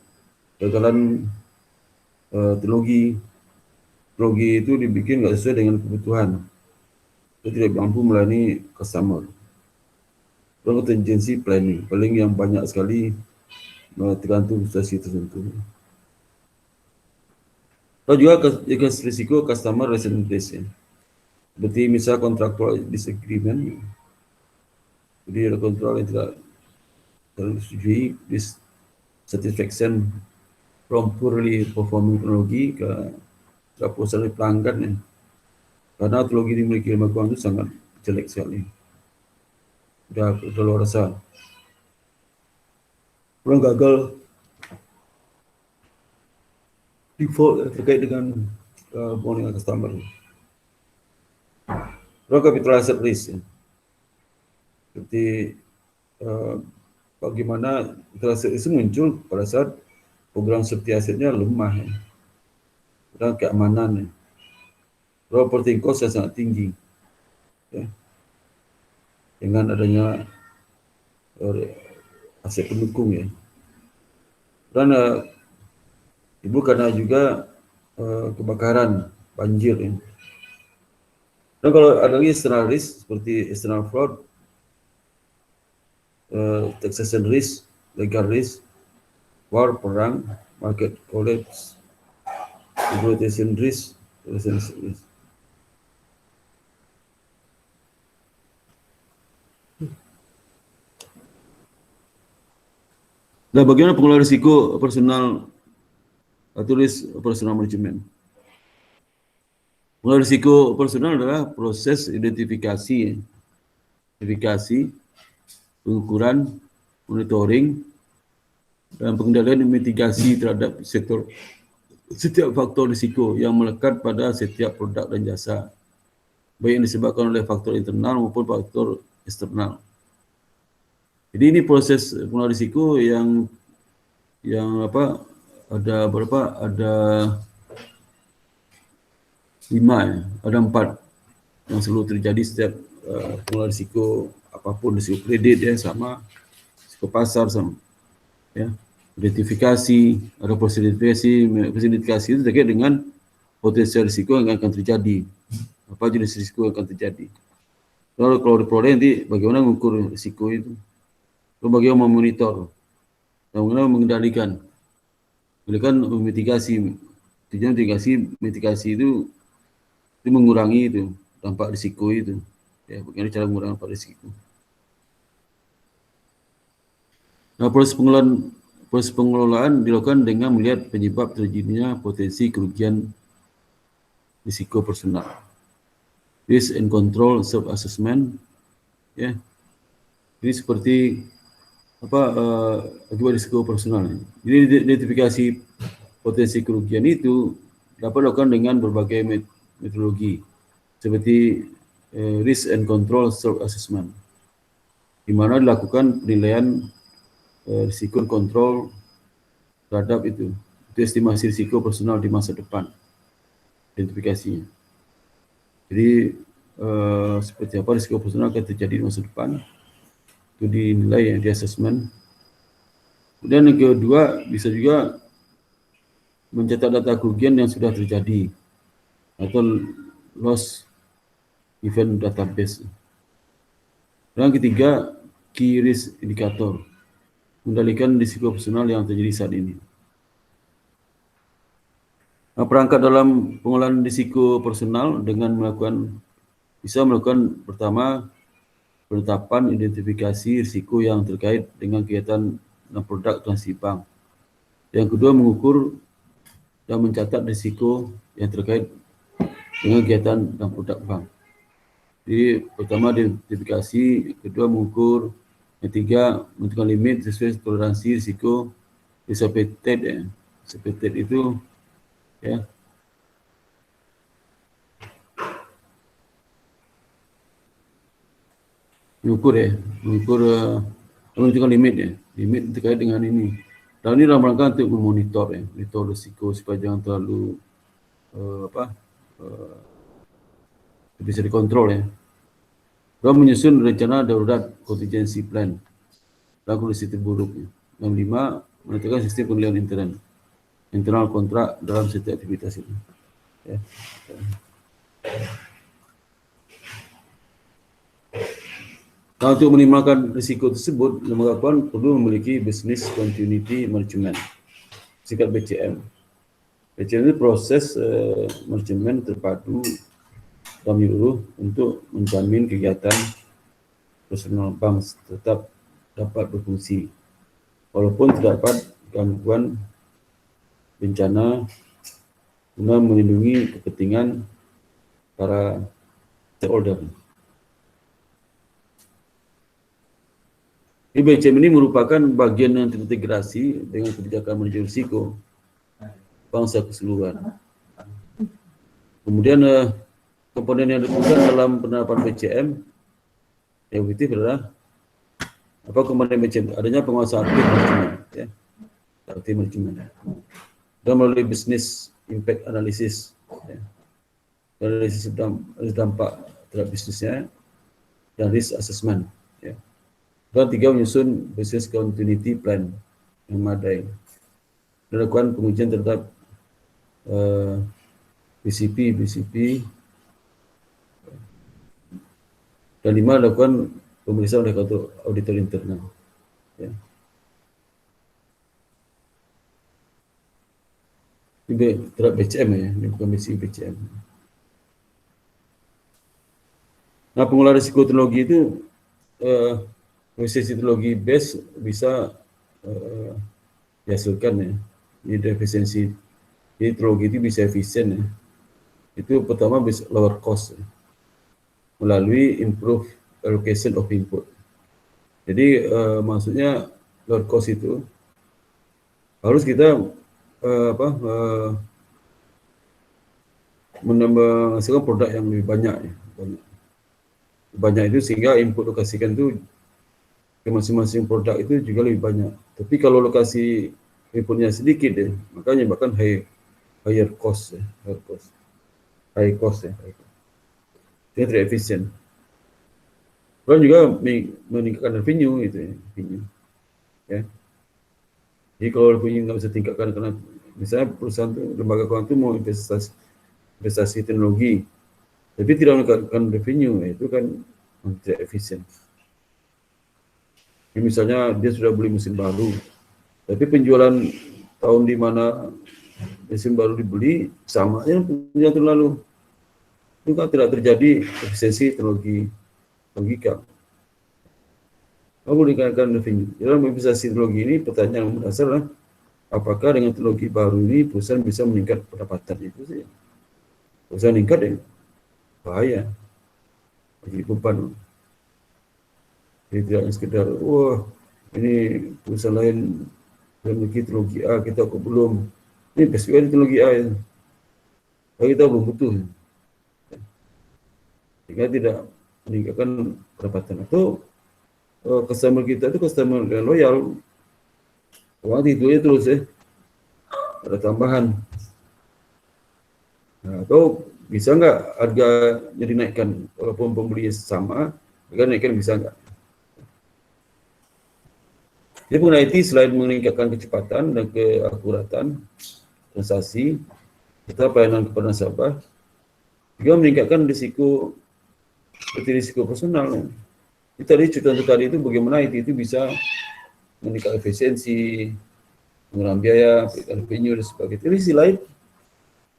kegagalan teknologi itu dibikin nggak sesuai dengan kebutuhan, itu tidak mampu melayani customer. Dan contingency planning paling yang banyak sekali tergantung situasi tertentu. Lalu juga risiko customer relation risk, ya. Seperti misal contractual disagreement, jadi ada kontrak yang tidak tersetujui, dissatisfaction from poorly performing teknologi ke perusahaan pelanggan, ya. Karena teknologi dimiliki lembaga keuangan itu sangat jelek sekali, udah luar biasa. Orang gagal default terkait dengan hubungan dengan customer. Orang capital asset risk, ya. Seperti bagaimana capital asset itu muncul pada saat program safety asetnya lemah, ya. Dan keamanan, ya. Operating cost yang sangat tinggi, ya. Dengan adanya aset pendukung, ya. Dan ibu karena juga kebakaran, banjir, ya. Dan kalau ada lagi external risk seperti external fraud, taxation risk, legal risk, war, perang, market collapse, exploitation risk, relationship risk. Nah, bagaimana pengelolaan risiko operasional atau risk operasional manajemen? Pengelolaan risiko operasional adalah proses identifikasi, pengukuran, monitoring, dan pengendalian dan mitigasi terhadap sektor setiap faktor risiko yang melekat pada setiap produk dan jasa, baik yang disebabkan oleh faktor internal maupun faktor eksternal. Jadi ini proses pengelolaan risiko yang apa, ada berapa? Ada 5 ya, ada 4 yang selalu terjadi setiap pengelolaan risiko apapun, risiko kredit ya sama, risiko pasar sama, ya. Identifikasi, ada proses identifikasi itu terkait dengan potensial risiko yang akan terjadi. Apa jenis risiko yang akan terjadi? Kalau diperoleh nanti bagaimana mengukur risiko itu? Lalu bagaimana memonitor? Dan bagaimana mengendalikan? Mengendalikan mitigasi. Tujuan mitigasi itu mengurangi itu dampak risiko itu. Ya, bagaimana cara mengurangi dampak risiko? Nah, proses pengelolaan dilakukan dengan melihat penyebab terjadinya potensi kerugian risiko personal. Risk and control self-assessment, ya. Jadi seperti apa akibat risiko personal. Jadi identifikasi potensi kerugian itu dapat dilakukan dengan berbagai metodologi seperti risk and control self-assessment, di mana dilakukan penilaian risiko kontrol terhadap itu estimasi risiko personal di masa depan, identifikasinya. Jadi seperti apa risiko personal akan terjadi di masa depan, itu dinilai ya, di assessment. Kemudian yang kedua, bisa juga mencatat data kerugian yang sudah terjadi atau loss event database. Dan yang ketiga, key risk indicator, mengendalikan risiko personal yang terjadi saat ini. Nah, perangkat dalam pengelolaan risiko personal dengan bisa melakukan pertama, penetapan identifikasi risiko yang terkait dengan kegiatan dan produk transaksi bank. Yang kedua, mengukur dan mencatat risiko yang terkait dengan kegiatan dan produk bank. Jadi pertama identifikasi, kedua mengukur, yang tiga menentukan limit sesuai toleransi risiko disapeted ya. Disapeted itu ya. Mengukur menentukan limit ya. Limit terkait dengan ini. Dan ini dalam rangka untuk memonitor ya, monitor risiko supaya jangan terlalu bisa dikontrol ya. Dan menyusun rencana darurat contingency plan dan kondisi terburuk. Yang 5, menentukan sistem penilaian internal kontrak dalam setiap aktivitas itu. Ya. Nah, untuk minimalkan risiko tersebut, lembaga keuangan perlu memiliki business continuity management, singkat BCM. BCM itu proses manajemen terpadu dan menyeluruh untuk menjamin kegiatan personal bank tetap dapat berfungsi walaupun terdapat gangguan bencana guna melindungi kepentingan para stakeholder. BCM ini merupakan bagian yang terintegrasi dengan kebijakan manajemen risiko bangsa keseluruhan. Kemudian komponen yang dibutuhkan dalam penerapan BCM yang objektif adalah apa komponen BCM? Adanya penguasaan aktif manajemen, ya, aktif manajemen, dan melalui business impact analysis, ya, analisis dampak terhadap bisnisnya, dan risk assessment, ya. Dan tiga, menyusun business continuity plan yang memadai, melakukan pengujian terhadap BCP, dan 5, lakukan pemeriksaan oleh auditor internal. Ya. Ini terhadap BCM ya, ini bukan BCM. Nah, pengelolaan risiko teknologi itu, proses teknologi base bisa dihasilkan ya. Ini efisiensi. Jadi teknologi itu bisa efisien ya. Itu pertama bisa lower cost ya, melalui improve allocation of input. Jadi maksudnya lower cost itu harus kita menghasilkan produk yang lebih banyak, ya. Banyak itu sehingga input lokasikan itu ke masing-masing produk itu juga lebih banyak. Tapi kalau lokasi inputnya sedikit, ya, maka menyebabkan higher cost, ya. High cost. Dia tidak efisien. Dan juga meningkatkan revenue itu, ya. Ya. Jadi kalau revenue nggak bisa tingkatkan karena misalnya perusahaan itu, lembaga keuangan itu mau investasi teknologi, tapi tidak meningkatkan revenue, itu kan tidak efisien. Jadi misalnya dia sudah beli mesin baru, tapi penjualan tahun di mana mesin baru dibeli sama dengan penjualan tahun lalu, itu kan tidak terjadi efisiensi teknologi logika. Kalau meningkatkan revenue, dalam investasi teknologi ini pertanyaan yang mendasar adalah apakah dengan teknologi baru ini perusahaan bisa meningkat pendapatan itu sih? Perusahaan meningkat, ya bahaya bagi beban. Jadi tidak sekedar wah ini perusahaan lain yang memiliki teknologi A, kita kok belum. Ini spesifikasi teknologi A ya. Kalau kita belum butuh, sehingga tidak meningkatkan pendapatan. Atau customer kita itu customer yang loyal, uang itu terus ya, ada tambahan. Nah, atau bisa nggak harganya dinaikkan walaupun pembeli sama, harga naikkan bisa nggak? Jadi pengguna IT selain meningkatkan kecepatan dan keakuratan transaksi serta pelayanan kepada nasabah, juga meningkatkan risiko seperti risiko personal. Jadi tadi contoh tadi itu bagaimana IT itu bisa meningkatkan efisiensi, mengurangi biaya, revenue dan sebagainya. Tapi sisi lain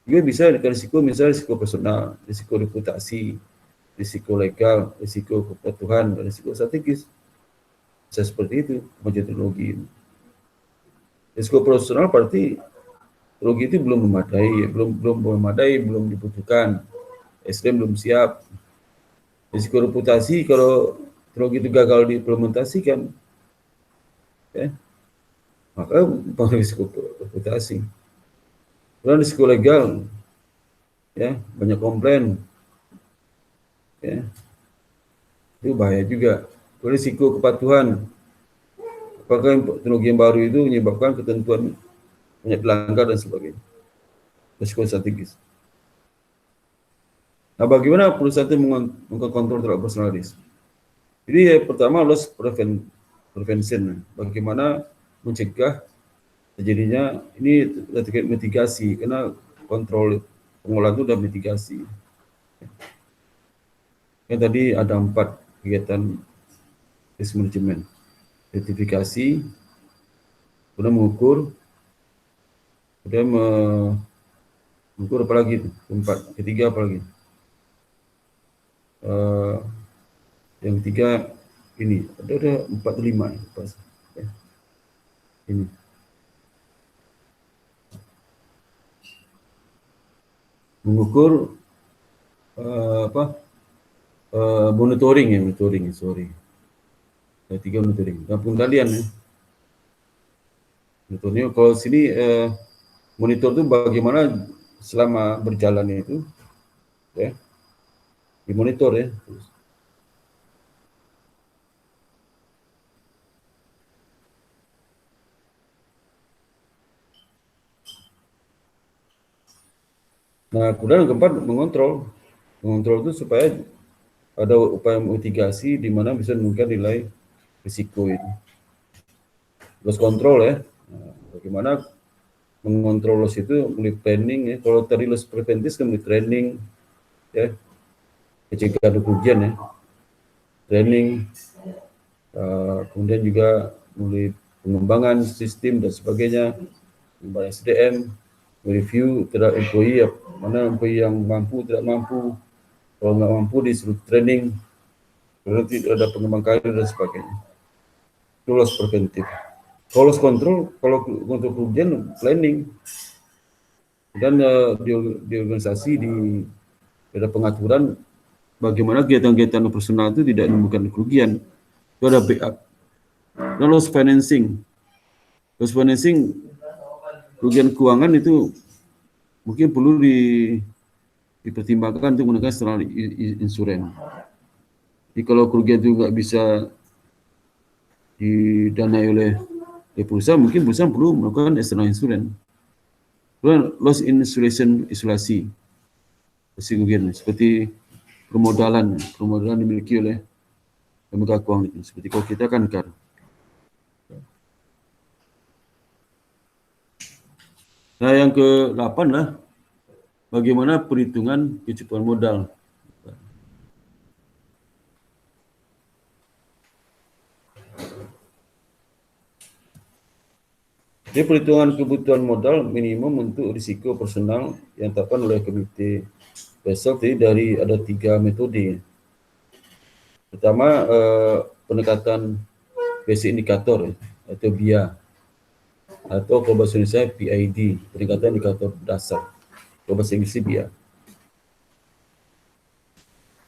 juga bisa ada risiko, misalnya risiko personal, risiko reputasi, risiko legal, risiko kepatuhan, dan risiko strategis. Bisa seperti itu kemajuan teknologi ini. Risiko personal berarti teknologi itu belum memadai, belum dibutuhkan, SDM belum siap. Risiko reputasi kalau teknologi itu gagal diimplementasikan, ya, maka risiko reputasi. Dan risiko legal, ya, banyak komplain, ya, itu bahaya juga. Risiko kepatuhan, apakah teknologi yang baru itu menyebabkan ketentuan banyak dilanggar dan sebagainya. Risiko strategis. Nah, bagaimana perusahaan itu mengkontrol terhadap personal risk? Jadi pertama loss prevention. Bagaimana mencegah terjadinya ini terkait mitigasi, karena kontrol pengolahan itu dan mitigasi. Yang tadi ada 4 kegiatan risk management: identifikasi, kemudian mengukur, kemudian mengukur apa lagi? 4, ketiga apa lagi? Yang ketiga ini ada 4 atau 5 ya. Ini mengukur monitoring. Ada 3 monitoring dan pengendalian ya. Monitoring kalau sini monitor itu bagaimana selama berjalan itu ya, dimonitor ya. Nah, kemudian yang keempat mengontrol itu supaya ada upaya mitigasi di mana bisa menurunkan nilai risiko itu. Loss control ya. Nah, bagaimana mengontrol loss itu melalui planning ya. Kalau tadi loss preventif kan melalui training ya, pencegahan kerugian ya, training, kemudian juga melalui pengembangan sistem dan sebagainya, pengembangan SDM, review terhadap employee, mana employee yang mampu, tidak mampu, kalau nggak mampu disuruh training, nanti ada pengembang karir dan sebagainya. Itu loss preventif. Kalau loss control, kalau untuk kerugian planning, dan di organisasi ada pengaturan bagaimana kegiatan-kegiatan operasional itu tidak menimbulkan kerugian. Itu ada backup. Dan loss financing, kerugian keuangan itu mungkin perlu dipertimbangkan untuk menggunakan eksternal insurance. Jadi kalau kerugian itu nggak bisa didanai oleh perusahaan, mungkin perusahaan perlu melakukan external insurance. Kemudian loss in isolasi kerugian seperti permodalan dimiliki oleh lembaga keuangan itu, seperti kalau kita kan KAR. Nah, yang ke-8 lah, bagaimana perhitungan kecukupan modal. Jadi perhitungan kebutuhan modal minimum untuk risiko personal yang ditetapkan oleh komite Basel dari ada 3 metode. Pertama, pendekatan basic indikator atau BIA, atau kalau bahasa Indonesia PID, pendekatan indikator dasar. Kalau bahasa Inggris BIA.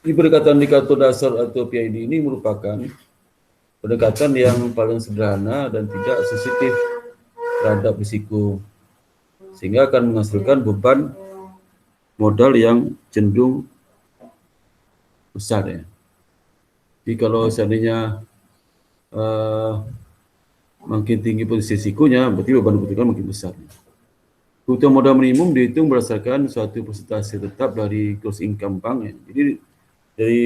Di pendekatan indikator dasar atau PID ini merupakan pendekatan yang paling sederhana dan tidak sensitif terhadap risiko, sehingga akan menghasilkan beban modal yang cenderung besar ya. Jadi kalau seandainya makin tinggi posisi risikonya, berarti beban kebutuhan makin besar. Kebutuhan modal minimum dihitung berdasarkan suatu persentase tetap dari gross income bank ya. Jadi dari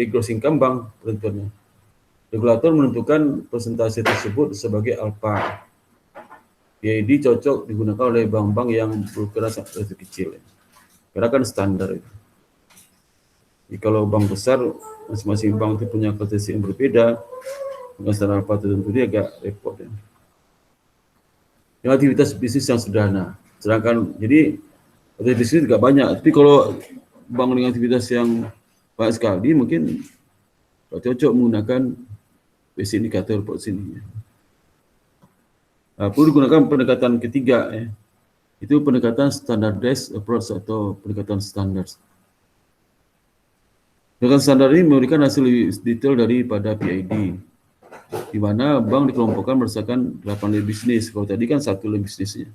gross income bank penentuannya. Regulator menentukan persentase tersebut sebagai alpha. PID cocok digunakan oleh bank-bank yang berukuran sangat kecil ya. Karena kan standar itu. Jadi kalau bank besar, masing-masing bank itu punya karakteristik yang berbeda, dengan standar alpha tertentu, dia agak repot ya. Yang aktivitas bisnis yang sederhana. Sedangkan jadi aktivitas bisnis juga banyak. Tapi kalau bank dengan aktivitas yang banyak sekali, mungkin cocok menggunakan basic indikator report sini. Perlu digunakan pendekatan ketiga ya. Itu pendekatan standardized approach atau pendekatan standar. Pendekatan standar ini memberikan hasil lebih detail daripada PID, di mana bank dikelompokkan berdasarkan 8 lini bisnis. Kalau tadi kan 1 lini bisnisnya.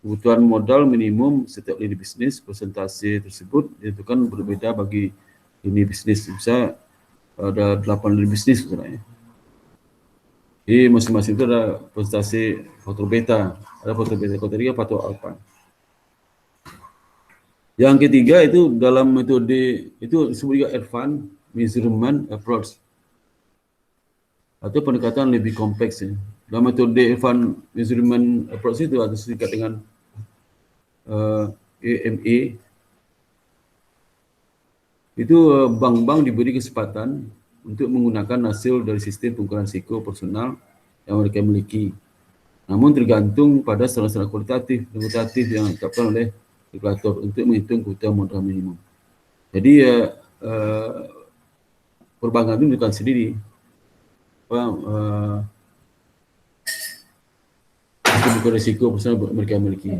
Kebutuhan modal minimum setiap lini bisnis, persentase tersebut ditentukan berbeda bagi lini bisnis. Bisa ada 8 lini bisnis sebenarnya. Jadi masing-masing itu ada persentase faktor beta, ada faktor beta. Kalau tadi kan faktor alpha. Yang ketiga itu dalam metode itu disebut juga advanced measurement approach atau pendekatan lebih kompleks ya. Dalam metode advanced measurement approach itu ada serikat dengan AMA. Itu bank-bank diberi kesempatan untuk menggunakan hasil dari sistem pengukuran risiko personal yang mereka miliki. Namun tergantung pada standar-standar kualitatif yang ditetapkan oleh regulator untuk menghitung kebutuhan modal minimum. Jadi perbankan itu menentukan sendiri untuk risiko personal mereka miliki.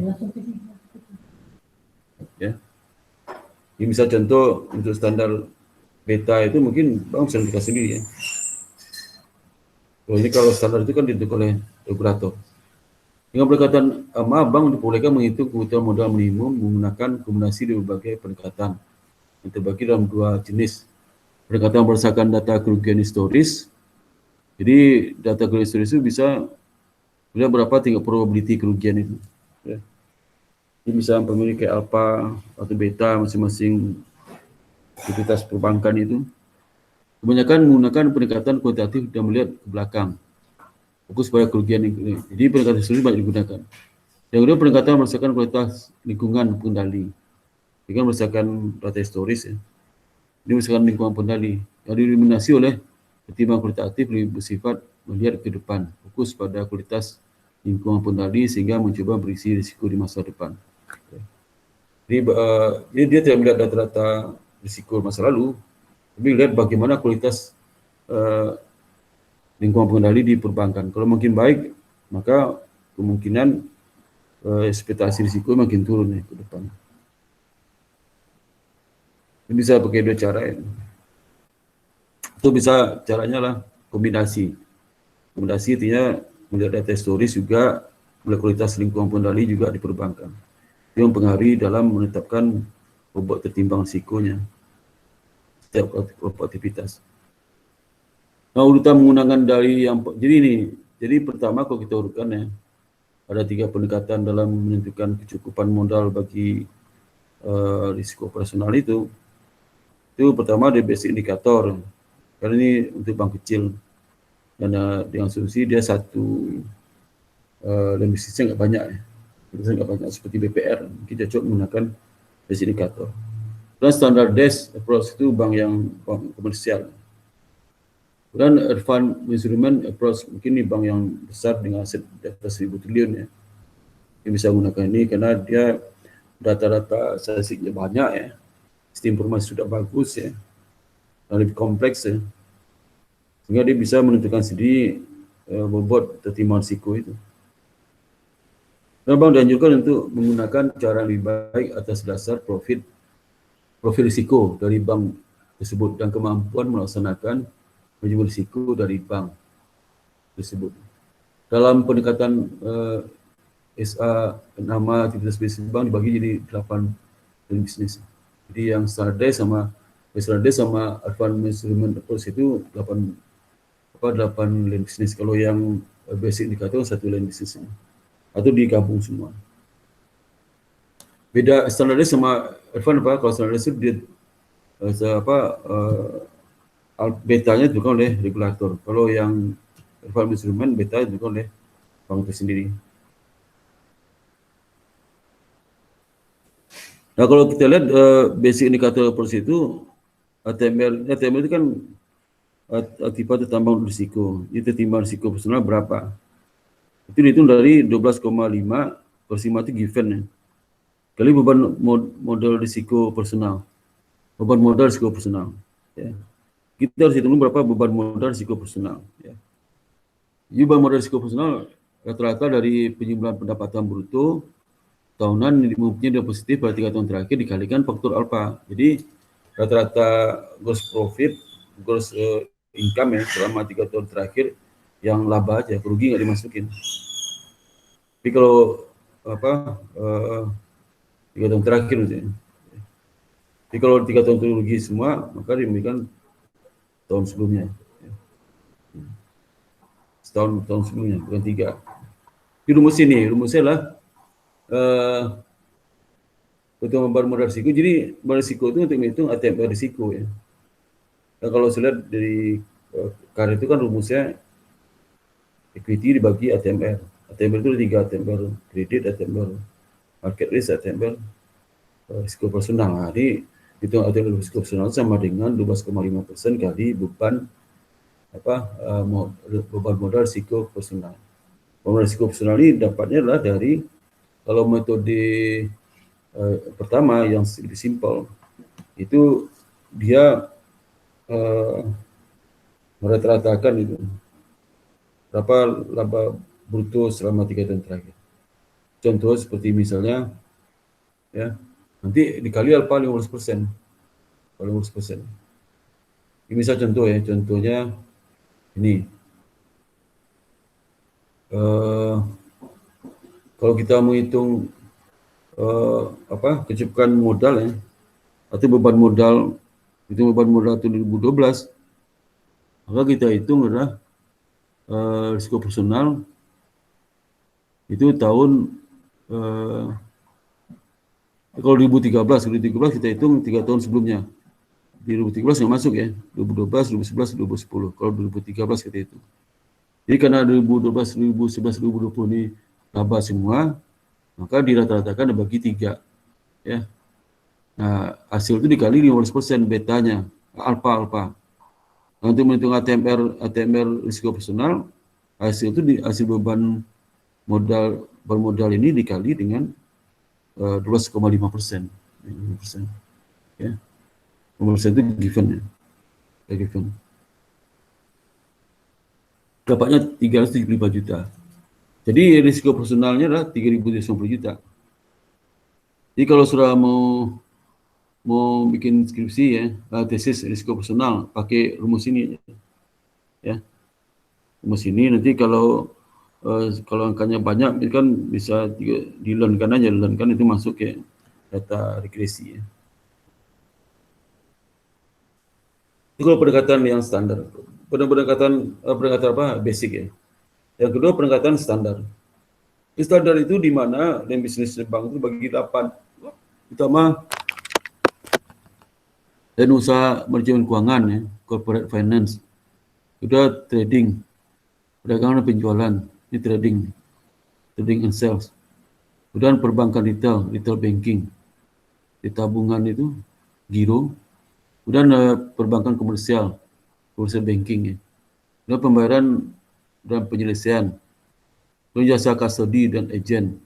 Ya. Ini misal contoh untuk standar beta itu mungkin bank bisa menentukan sendiri ya. Ini kalau standar itu kan ditentukan oleh regulator. Dengan pendekatan bank diperbolehkan menghitung kebutuhan modal minimum menggunakan kombinasi dari berbagai pendekatan yang terbagi dalam 2 jenis. Pendekatan berdasarkan data kerugian historis. Jadi data kerugian historis itu bisa melihat berapa tingkat probability kerugian itu. Ya. Ini bisa memiliki alpha atau beta masing-masing aktivitas perbankan itu. Kebanyakan menggunakan pendekatan kuantitatif dan melihat ke belakang, fokus pada kerugian ini. Jadi pendekatan tersebut banyak digunakan. Yang kedua, pendekatan berdasarkan kualitas lingkungan pengendali. Dengan berdasarkan data historis ya. Ini berdasarkan lingkungan pengendali yang didominasi oleh pertimbangan kualitatif lebih bersifat melihat ke depan, fokus pada kualitas lingkungan pengendali sehingga mencoba berisi risiko di masa depan. Jadi dia tidak melihat data-data risiko masa lalu, tapi lihat bagaimana kualitas lingkungan pengendali di perbankan. Kalau makin baik, maka kemungkinan ekspektasi risiko makin turun ya, ke depan. Ini bisa pakai 2 cara ya. Itu bisa caranya lah kombinasi. Kombinasi artinya melihat data historis juga, melihat kualitas lingkungan pengendali juga di perbankan. Itu yang mempengaruhi dalam menetapkan bobot tertimbang risikonya setiap kelompok aktivitas. Nah, urutan menggunakan dari yang jadi pertama kalau kita urutkan ya, ada 3 pendekatan dalam menentukan kecukupan modal bagi risiko operasional itu. Itu pertama ada basic indikator, karena ini untuk bank kecil dan dengan asumsi dia satu dan bisnisnya nggak banyak ya, bisnisnya nggak banyak seperti BPR, kita coba menggunakan basic indikator. Dan standardized approach itu bank komersial. Dan advanced measurement approach mungkin ini bank yang besar dengan aset di atas 1.000 triliun ya, yang bisa menggunakan ini karena dia data-data statistiknya banyak ya, sistem informasi sudah bagus ya, lebih kompleks ya, sehingga dia bisa menentukan sendiri bobot tertimbang risiko itu. Dan bank dianjurkan untuk menggunakan cara lebih baik atas dasar profil risiko dari bank tersebut dan kemampuan melaksanakan manajemen risiko dari bank tersebut. Dalam pendekatan SA, nama aktivitas bisnis bank dibagi jadi 8 bisnis. Jadi yang standardized sama advanced measurement approach itu 8 line bisnis. Kalau yang basic indikator 1 line bisnis atau digabung semua. Beda standardized sama advanced apa? Kalau standardized itu dia betanya ditentukan oleh regulator. Kalau yang advanced measurement beta ditentukan oleh bank itu sendiri. Nah, kalau kita lihat basic indikator approach itu ATMR itu kan akibat tertimbang risiko. Ini tertimbang risiko personal berapa? Itu dihitung dari 12,5 per 5 itu given ya. Kali beban modal risiko personal. Beban modal risiko personal ya. Kita harus hitung berapa beban modal risiko personal ya. Beban modal risiko personal rata-rata dari penjumlahan pendapatan bruto tahunan mempunyai positif pada 3 tahun terakhir dikalikan faktor alfa. Jadi rata-rata gross profit, gross income ya selama 3 tahun terakhir yang laba aja, rugi nggak dimasukin. Tapi kalau 3 tahun terakhir misalnya. Jadi kalau 3 tahun itu rugi semua, maka diberikan tahun sebelumnya. Tahun sebelumnya, bukan 3. Di rumusnya adalah untuk beban modal risiko. Jadi modal risiko itu untuk menghitung ATMR risiko ya. Nah, kalau saya lihat dari KAR itu kan rumusnya equity dibagi ATMR. ATMR itu 3 ATMR, kredit ATMR, market risk ATMR, risiko personal. Nah, ini hitung ATMR risiko personal sama dengan 12,5% kali beban beban modal risiko personal. Beban risiko personal ini dapatnya adalah dari kalau metode pertama yang lebih simpel itu dia merata-ratakan itu berapa laba bruto selama 3 tahun terakhir. Contoh seperti misalnya ya, nanti dikali alfa 15%. 15%. Ini misal contoh ya, contohnya ini. Kalau kita menghitung kecukupan modal ya, atau beban modal itu beban modal 2012, maka kita hitung adalah risiko personal itu tahun kalau 2013 kita hitung 3 tahun sebelumnya. Di 2013 nggak masuk ya, 2012, 2011, 2010. Kalau 2013 kita hitung. Jadi karena 2012, 2011, 2020 ini laba semua, maka dirata-ratakan dibagi 3 ya. Nah, hasil itu dikali 15% betanya, alfa. Nah, untuk menghitung ATMR risiko personal, hasil itu hasil beban modal ini dikali dengan 12,5%. Ya. 5% itu given ya. Given. Dapatnya 375 juta. Jadi risiko personalnya adalah 3.050 juta. Jadi kalau sudah mau bikin skripsi ya, tesis risiko personal pakai rumus ini ya. Rumus ini nanti kalau angkanya banyak kan bisa dilearn-kan aja, itu masuk ke data regresi ya. Itu kalau pendekatan yang standar. Pendekatan apa? Basic ya. Yang kedua pendekatan standar. Standar itu di mana dalam bisnis bank itu bagi 8. Pertama, dan usaha manajemen keuangan ya, corporate finance. Kedua, trading, perdagangan dan penjualan, ini trading and sales. Kemudian perbankan retail banking. Di tabungan itu, giro. Kemudian perbankan commercial banking ya. Kemudian pembayaran dan penyelesaian. Kemudian jasa custody dan agent.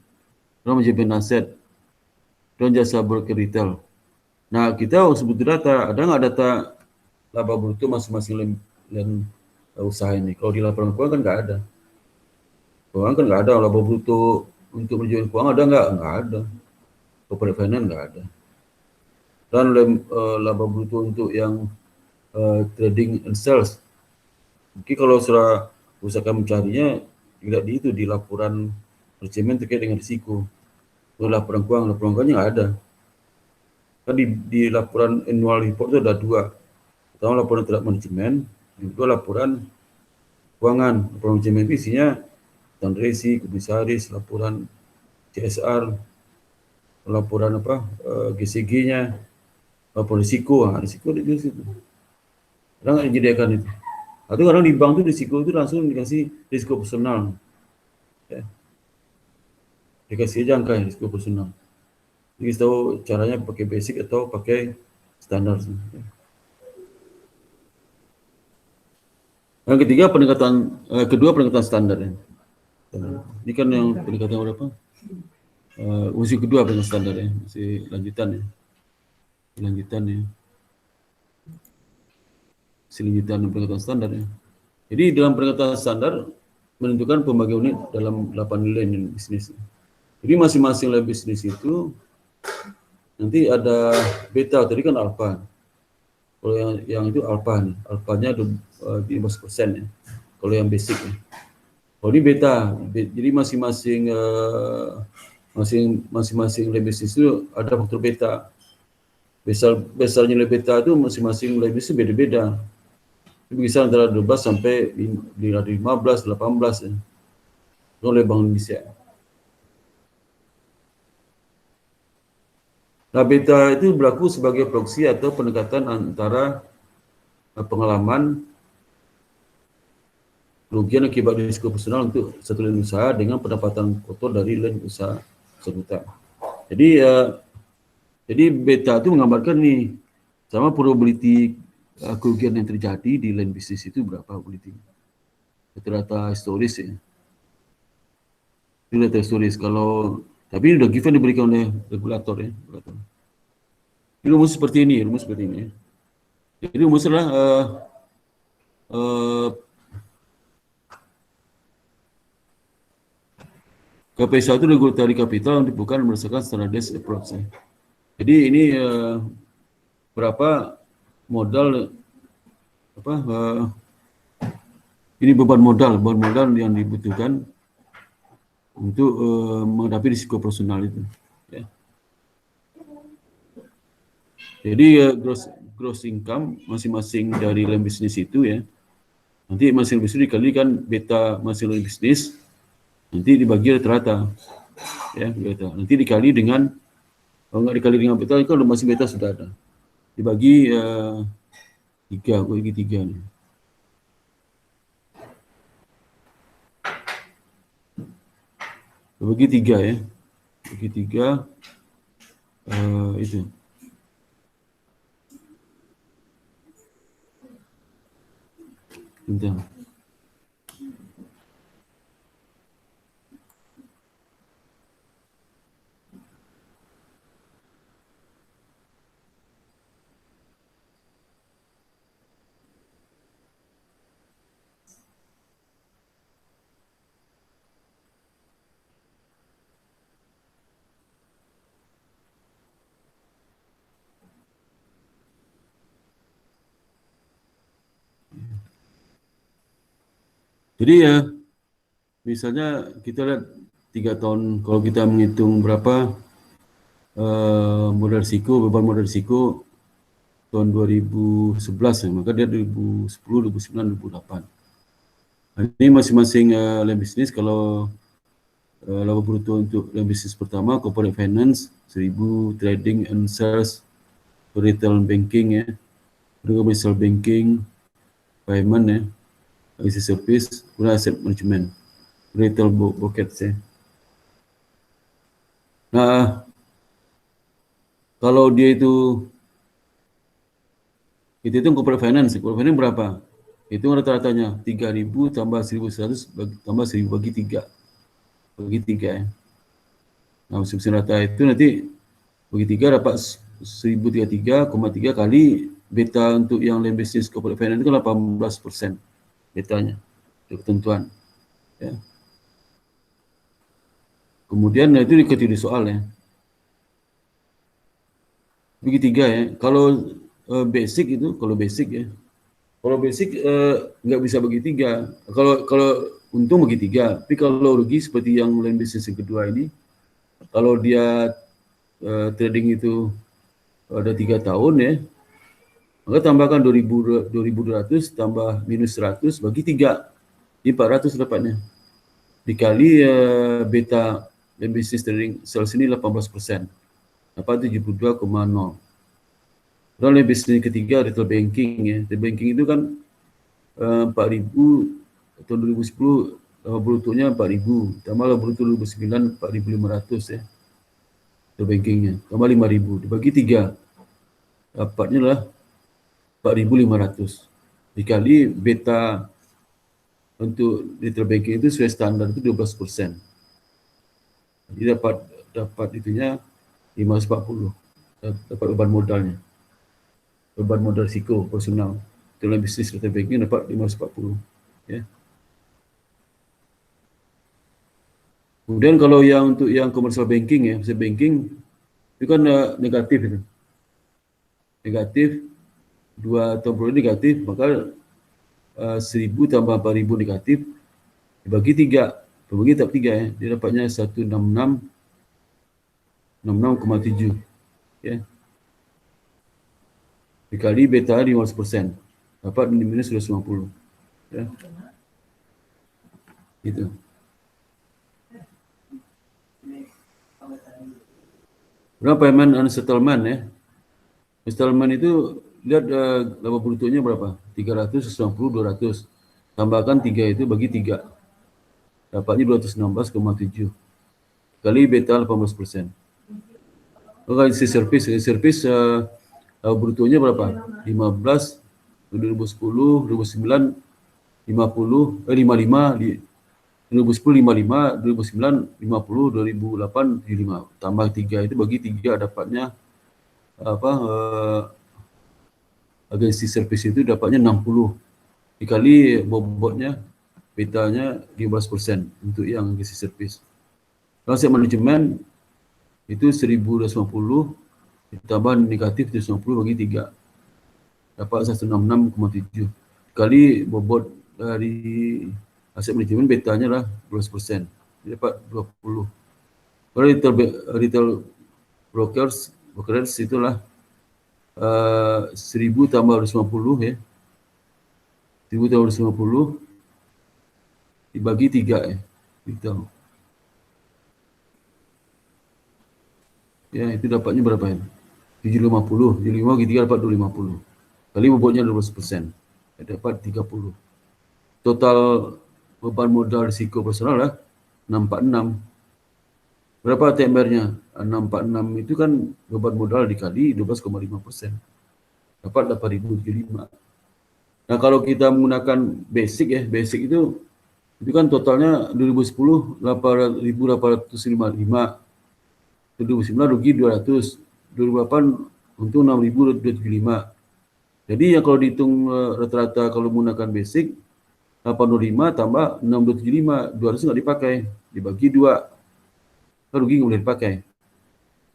Kemudian manajemen aset. Dan jasa broker retail. Nah, kita harus butuh data. Ada nggak data laba bruto masing-masing usaha ini? Kalau di laporan keuangan kan nggak ada. Keuangan kan nggak ada laba bruto untuk manajemen keuangan, ada nggak? Nggak ada. Corporate finance nggak ada. Dan laba bruto untuk yang trading and sales. Mungkin kalau sudah usahakan mencarinya, tidak di laporan manajemen terkait dengan risiko. Kalau laporan keuangannya nggak ada. Kan di laporan annual report itu ada 2. Pertama laporan terhadap manajemen, yang kedua laporan keuangan. Laporan manajemen itu isinya tentang resi, komisaris, laporan CSR, laporan GCG-nya, laporan risiko. Risiko di situ. Kadang nggak disediakan itu. Atau kadang di bank itu risiko itu langsung dikasih risiko personal. Ya. Dikasih aja angka risiko personal. Jadi tahu caranya pakai basic atau pakai standar. Yang ketiga kedua pendekatan standar ya. Ini kan yang pendekatan berapa? Usia kedua pendekatan standar ya, masih lanjutan ya. Lanjutan pendekatan standar ya. Jadi dalam pendekatan standar menentukan pembagian unit dalam 8 nilai bisnis. Jadi masing-masing nilai bisnis itu nanti ada beta, tadi kan alfa. Kalau yang itu alfa nih, alfanya 15% ya. Kalau yang basic ya. Kalau ini beta, jadi masing-masing nilai bisnis itu ada faktor beta. Besar nilai beta itu masing-masing nilai bisnis beda-beda. Bisa antara 12 sampai 15, 18 ya. Oleh Bank Indonesia. Nah, beta itu berlaku sebagai proksi atau pendekatan antara pengalaman kerugian akibat risiko personal untuk satu lini usaha dengan pendapatan kotor dari lini usaha sebutan. Jadi beta itu menggambarkan nih sama probability kerugian yang terjadi di lini bisnis itu berapa probability. Rata-rata historis ya. Itu data historis. Tapi ini udah given diberikan oleh regulator ya. Ini rumus seperti ini ya. Jadi rumus adalah KPI 1 regulatory capital bukan berdasarkan standardized approach. Ya. Jadi ini berapa modal ini beban modal yang dibutuhkan untuk menghadapi risiko personal itu. Ya. Jadi gross income masing-masing dari lini bisnis itu ya. Nanti masing bisnis dikalikan beta masing lini bisnis, nanti dibagi rata-rata. Ya, beta. Nanti dikali dengan, kalau nggak dikali dengan beta, kalau masing beta sudah ada. Dibagi 3, bagi 3 nih. Bagi 3 ya. Bagi 3 itu. Bentar. Jadi ya, misalnya kita lihat 3 tahun, kalau kita menghitung berapa beban modal risiko, tahun 2011 ya, maka dia 2010, 2009, 2008. Ini masing-masing lem bisnis. Kalau laba bruto untuk lem bisnis pertama, corporate finance 1000, trading and sales, retail banking ya, commercial banking, payment ya, IT service, kemudian asset management, retail bucket ya. Nah, kalau dia itu corporate finance berapa? Itu rata-ratanya 3.000 tambah 1.100 tambah 1.000 bagi 3 ya. Nah, mesin rata itu nanti bagi 3 dapat 1.033,3 kali beta untuk yang lem bisnis corporate finance itu 18% betanya, itu ketentuan ya. Kemudian itu dikutip di soal ya. Bagi 3 ya. Kalau basic itu, kalau basic nggak bisa bagi 3. Kalau untung bagi 3, tapi kalau rugi seperti yang lem bisnis yang kedua ini, kalau dia trading itu ada 3 tahun ya, maka tambahkan 2.200 tambah minus 100 bagi 3, 400 dapatnya. Dikali beta lem bisnis trading sales ini 18%, dapat 72,0. Dan lem bisnis ketiga retail banking ya. Retail banking itu kan 4.000 tahun 2010, brutonya 4.000, tambah bruto 2009 4.500 ya. Retail bankingnya tambah 5.000 dibagi 3, dapatnya lah 4.500 dikali beta untuk retail banking itu sesuai standar itu 12%. Jadi dapat itunya 540, dapat beban modalnya, beban modal risiko personal dalam bisnis retail banking dapat 540 ya. Kemudian kalau yang untuk yang commercial banking ya, commercial banking itu kan negatif itu. Negatif 2 tahun berlalu negatif, maka 1.000 tambah 4.000 negatif dibagi 3, berbagi tak 3 ya, dia dapatnya 166,7 ya. Dikali beta 15%, dapat minus 150 ya. Gitu. Berapa payment and settlement ya? Settlement itu lihat laba brutonya berapa? 390, 200. Tambahkan 3 itu bagi 3. Dapatnya 216,7. Kali beta 18%. Kalau isi service laba brutonya berapa? 15, 2010, 2009, 50, 55, 2010 55, 2009 50, 2008 75. Tambah 3 itu bagi 3 dapatnya agensi servis itu dapatnya 60 dikali bobotnya betanya 15% untuk yang agensi servis. Kalau aset manajemen itu 1.250 ditambah negatif 150 bagi 3 dapat 166,7 kali bobot dari aset manajemen betanya lah 12%, dapat 20. Kalau retail brokers itulah 1.000 tambah 250 ya. 1.000 tambah 250 dibagi 3 ya. Gitu. Ya, itu dapatnya berapa ya? 750. 750 bagi 3 dapat 250. Kali bobotnya 12%. Ya, dapat 30. Total beban modal risiko personal lah 646. Berapa TMR-nya? 646 itu kan beban modal dikali 12,5%. Dapat 8.075. Nah, kalau kita menggunakan basic ya, basic itu kan totalnya 2010 8.855. 2009 rugi 200. 2008 untung 6.275. Jadi ya kalau dihitung rata-rata kalau menggunakan basic 825 tambah 6.275, 200 nggak dipakai, dibagi 2. Rugi nggak boleh dipakai.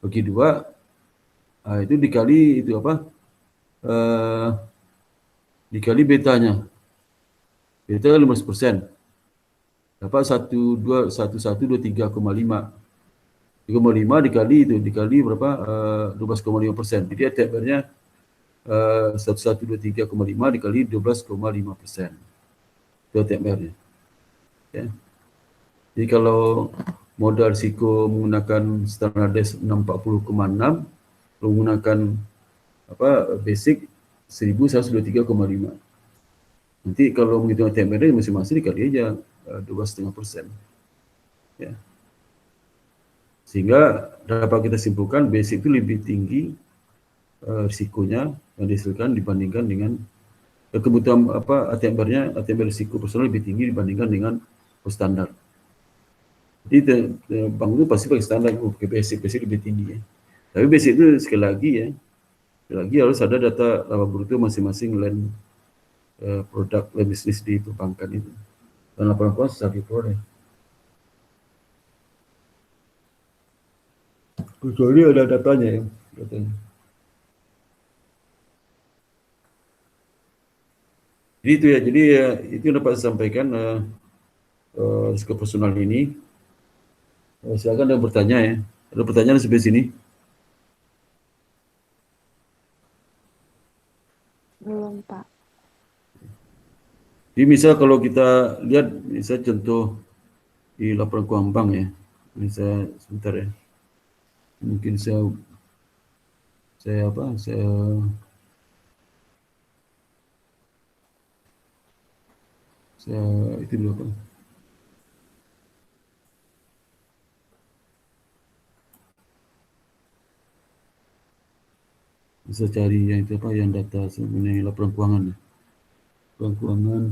Bagi 2, itu dikali itu apa? Dikali betanya. Beta 15%. Dapat 1123,5. 3,5 dikali itu, dikali berapa? 12,5%. Jadi TMR-nya 1123,5 dikali 12,5%. Itu ATMR-nya. Ya. Jadi kalau modal risiko menggunakan standardized 640,6, menggunakan basic 1123,5. Nanti kalau menghitung ATMR masing-masing dikali aja 12,5%. Ya. Sehingga dapat kita simpulkan basic itu lebih tinggi risikonya yang dihasilkan dibandingkan dengan kebutuhan ATMR-nya, ATMR risiko personal lebih tinggi dibandingkan dengan standar. Jadi bank itu pasti pakai standar, pakai basic lebih tinggi ya. Tapi basic itu sekali lagi harus ada data laba bruto masing-masing line produk line bisnis di perbankan itu. Dan laporan keuangan susah diperoleh. Kecuali ada datanya ya. Jadi itu ya, itu yang dapat saya sampaikan risiko personal ini. Silakan ada bertanya ya. Ada pertanyaan sampai sini? Belum, Pak. Jadi misal kalau kita lihat, misal contoh di laporan keuangan bank ya. Ini saya sebentar ya. Mungkin saya itu dulu apa? Bisa cari yang itu apa, yang data mengenai laporan keuangan ya. Laporan keuangan.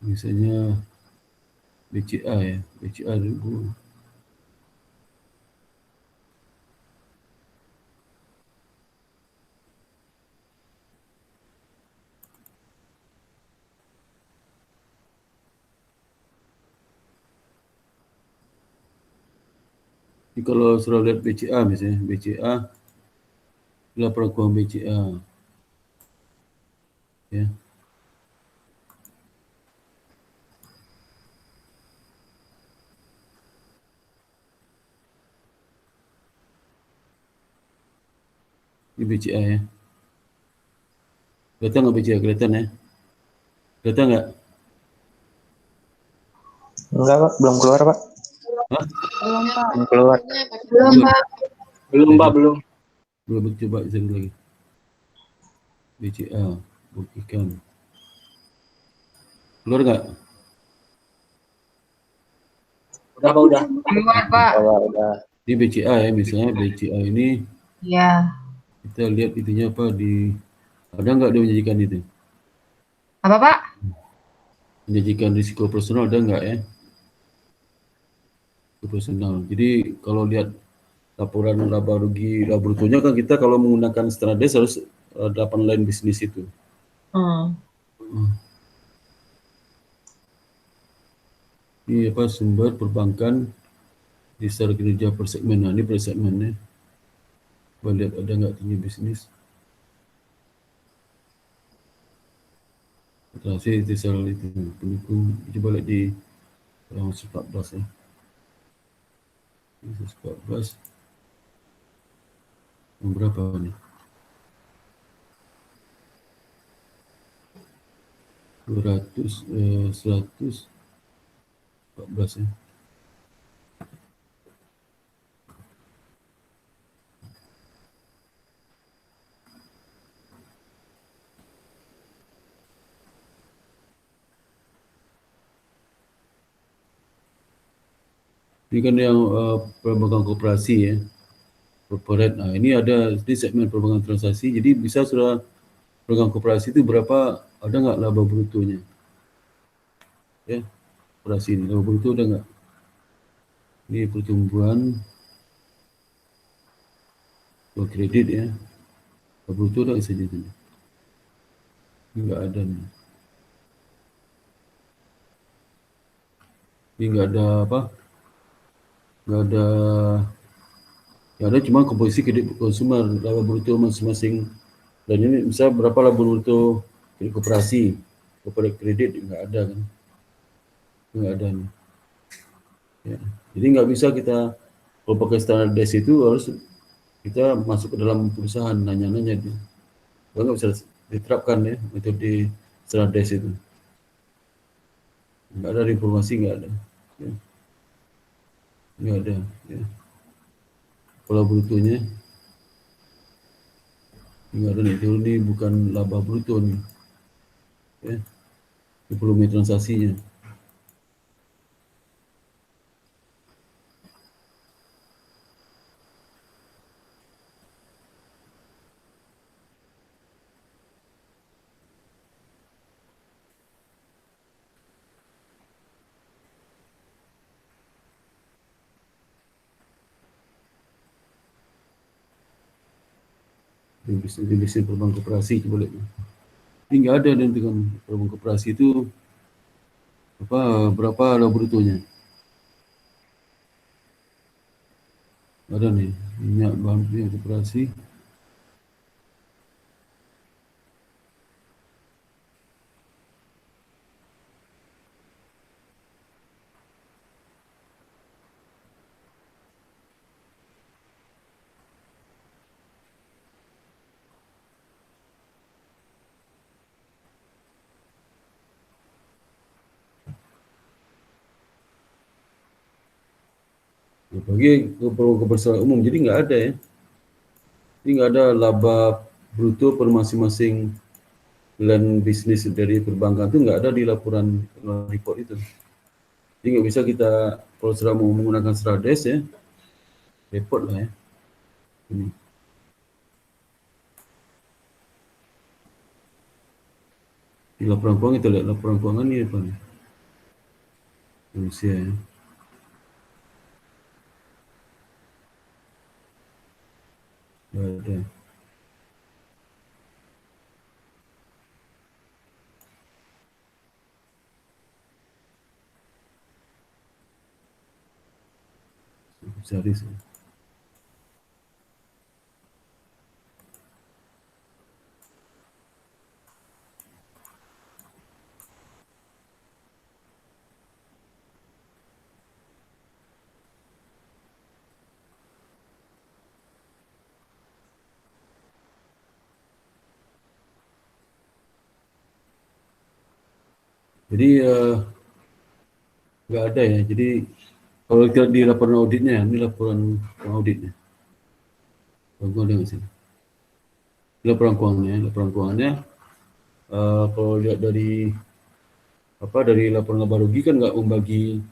Misalnya BCA ya, BCA dulu. Jadi kalau sudah lihat BCA misalnya, BCA, laporan keuangan BCA. Ya. Ini BCA ya. Kelihatan nggak BCA? Kelihatan ya? Kelihatan nggak? Enggak, Pak. Belum keluar, Pak. Hah? Belum, Pak. Belum keluar. Belum, Pak. Belum, Pak. Belum. Belum, coba sekali lagi. BCA, buktikan. Keluar nggak? Udah, Pak. Udah. Keluar, Pak. Udah. Ini BCA ya, misalnya BCA ini Iya. kita lihat itunya apa ada nggak dia menjanjikan itu? Apa, Pak? Menjanjikan risiko personal ada nggak ya? Risiko personal. Jadi kalau lihat laporan laba rugi laba brutonya kan kita kalau menggunakan standardized harus 8 line bisnis itu. Ini apa sumber perbankan di secara kinerja per segmen. Nah, ini per segmennya. Coba lihat ada nggak tinggi bisnis. Transaksi itu selalu itu pendukung. Coba lihat di 14 ya. 14. Berapa nih? 114 ya. Ini kan yang perbankan koperasi ya, corporate. Nah ini ada di segmen perbankan transaksi. Jadi bisa sudah perbankan koperasi itu berapa, ada nggak laba brutonya? Ya, koperasi ini laba bruto ada nggak? Ini pertumbuhan kredit ya, laba bruto ada saja itu. Nggak ada nih. Jadi nggak ada apa, nggak ada, yang ada cuma komposisi kredit konsumer, laba bruto masing-masing. Dan ini misal berapa laba bruto kredit koperasi, kepada kredit nggak ada kan, nggak ada nih. Ya. Jadi nggak bisa kita, kalau pakai standar DES itu harus kita masuk ke dalam perusahaan, nanya-nanya dia. Kalau nggak bisa diterapkan ya metode standar DES itu. Nggak ada informasi, nggak ada. Ya. Nggak ada. Ya. Kalau brutonya nggak ada nih, ini bukan laba bruto nih. Ya. Ini volume transaksinya. Divisi perubahan koperasi coba lihat. Ini nggak ada nanti kan perubahan koperasi itu apa, berapa laba brutonya. Ada nih, minyak bahan minyak koperasi. Ya, bagi perubahan koperasi umum, jadi nggak ada ya. Jadi nggak ada laba bruto per masing-masing line bisnis dari perbankan itu nggak ada di laporan report itu. Jadi nggak bisa kita, kalau sudah mau menggunakan Strades ya, report lah ya. Ini. Di laporan keuangan kita lihat laporan keuangan ini apa nih? Indonesia ya. Nggak ada. Cari sih. Jadi nggak ada ya. Jadi kalau kita di laporan auditnya, ini laporan auditnya. Laporan ada nggak sih? Laporan keuangannya. Kalau lihat dari apa, dari laporan laba rugi kan nggak membagi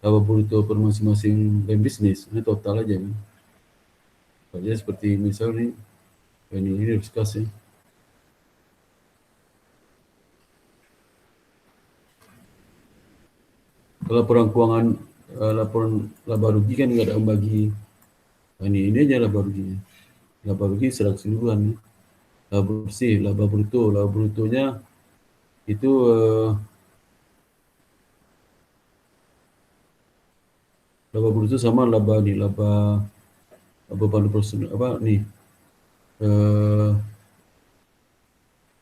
laba bruto per masing-masing line bisnis, ini total aja kan. Aja seperti misal nih, ini discuss ya. Kalau laporan keuangan, laporan laba rugi kan nggak ada membagi. Ini aja laba ruginya. Laba rugi secara keseluruhan ya. Laba bersih, laba bruto, laba brutonya itu laba bruto sama laba nih, laba beban personal apa nih,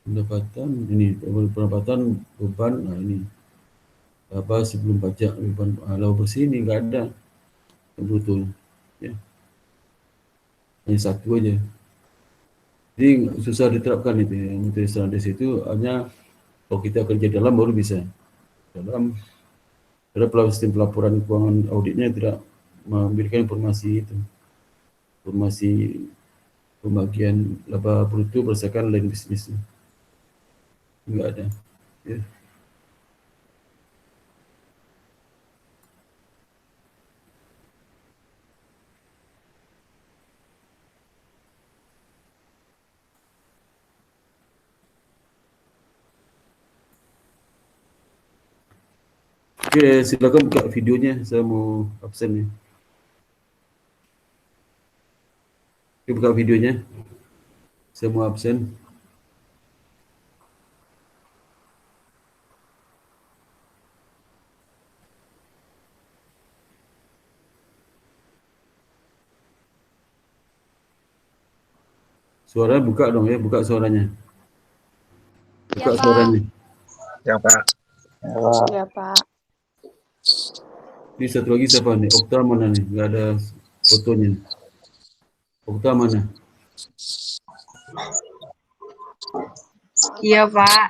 pendapatan ini, pendapatan beban, nah ini laba sebelum pajak, beban laba bersih ini nggak ada bruto ya, hanya satu aja. Jadi susah diterapkan itu ya, metode standaris itu hanya kalau kita kerja dalam baru bisa. Dalam sistem pelaporan keuangan auditnya tidak memberikan informasi itu, informasi pembagian laba bruto berdasarkan line bisnisnya, nggak ada ya. Oke, silakan buka videonya, saya mau absen nih. Oke, buka videonya, saya mau absen. Suara buka dong ya, buka suaranya. Buka Ya, Pak. suaranya. Ya, Pak. Ya, Pak. Ya, Pak. Ini satu lagi siapa nih? Okta mana nih? Nggak ada fotonya. Okta mana? Iya, Pak.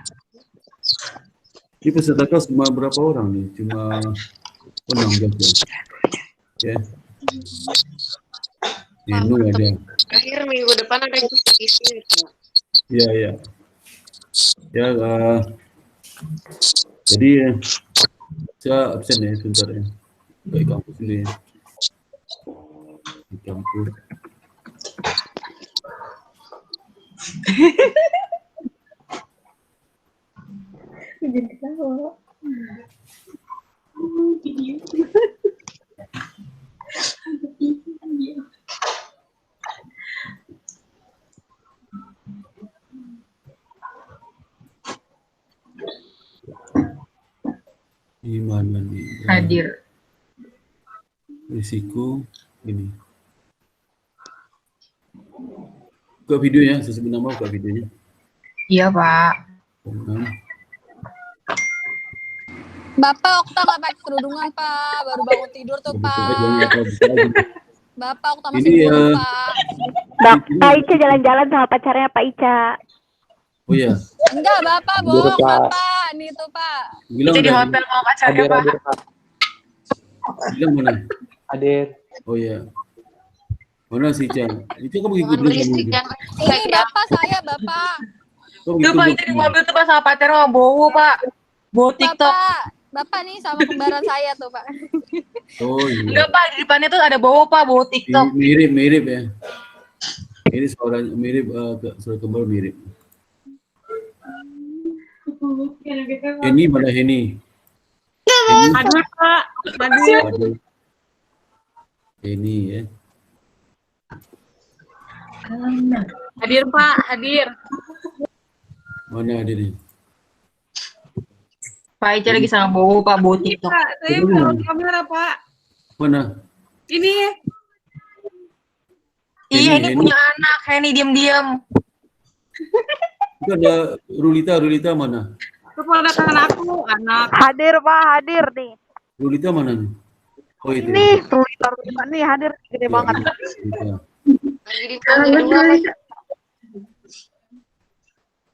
Ini peserta kelas cuma berapa orang nih? Cuma 16 ya. Nino ada. Akhir minggu depan ada yang isi ya, Pak. Iya, iya. Ya, jadi saya absen ya sebentar ya. Baik kampus dulu ya. Di kampus. Di mana nih? Hadir. Risiko ini. Buka video ya, saya sebut nama buka videonya. Iya, Pak. Bapak Okta nggak pakai kerudungan, Pak. Baru bangun tidur tuh, Pak. Bapak Okta masih Ini, buruk, Pak. Pak Ica jalan-jalan sama pacarnya Pak Ica. Oh iya, Enggak, Bapak Buruk, bohong, Pak. Bapak. Nih tuh, Pak. bilang Itu di udah. hotel mau pacarnya, Hadir, Pak. hadir, Pak. Bilang mana? Hadir. Oh iya. Mana si Ica? Ica kamu ikut dulu kamu itu. Ini Bapak saya, Bapak. Kamu Itu ikut Pak, dulu. itu di mobil tuh Pak sama pacarnya mau bowo, Pak. Bowo TikTok. Bapak nih sama kembaran saya tuh, Pak. Oh iya. Enggak, Pak, di depannya tuh ada bowo, Pak, bowo TikTok. Mirip ya. Ini suaranya mirip, suara kembar mirip. Ini mana Heni? Aduh, Pak. Aduh. Aduh. Heni ya. Hadir, Pak, hadir. Mana ada nih? Pak Ica lagi sama bowo, Pak, bowo TikTok. Pak, saya Belum. mau kamera, Pak. Mana? Ini Iya, ini Heni. punya anak, Heni diam-diam. Itu ada Rulita mana? keponakan aku, anak. Hadir Pak, hadir nih. Rulita mana nih? Oh itu. Nih, Rulita nih hadir gede Ya, banget. Rulita. Lagi dipanggil dulu, Pak.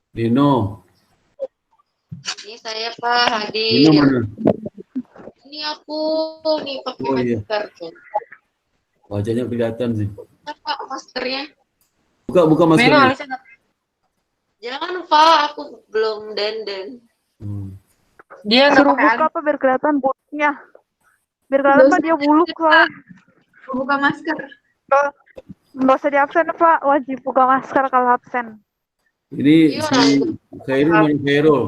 Dino. Ini saya, Pak, hadir. Dino mana? Ini aku nih pakai Oh, iya. masker tuh. Wajahnya kelihatan sih. Mana, Pak, maskernya? Buka Meno, maskernya. Alisa, Jangan, Pak, aku belum dandan. dia nggak Suruh pakai buka apa biar kelihatan buluknya. Biar kelihatan Pak dia buluk soalnya. Buka masker. Nggak usah di absen Pak, wajib buka masker kalau absen. Ini Iya, si Khairul mana Khairul?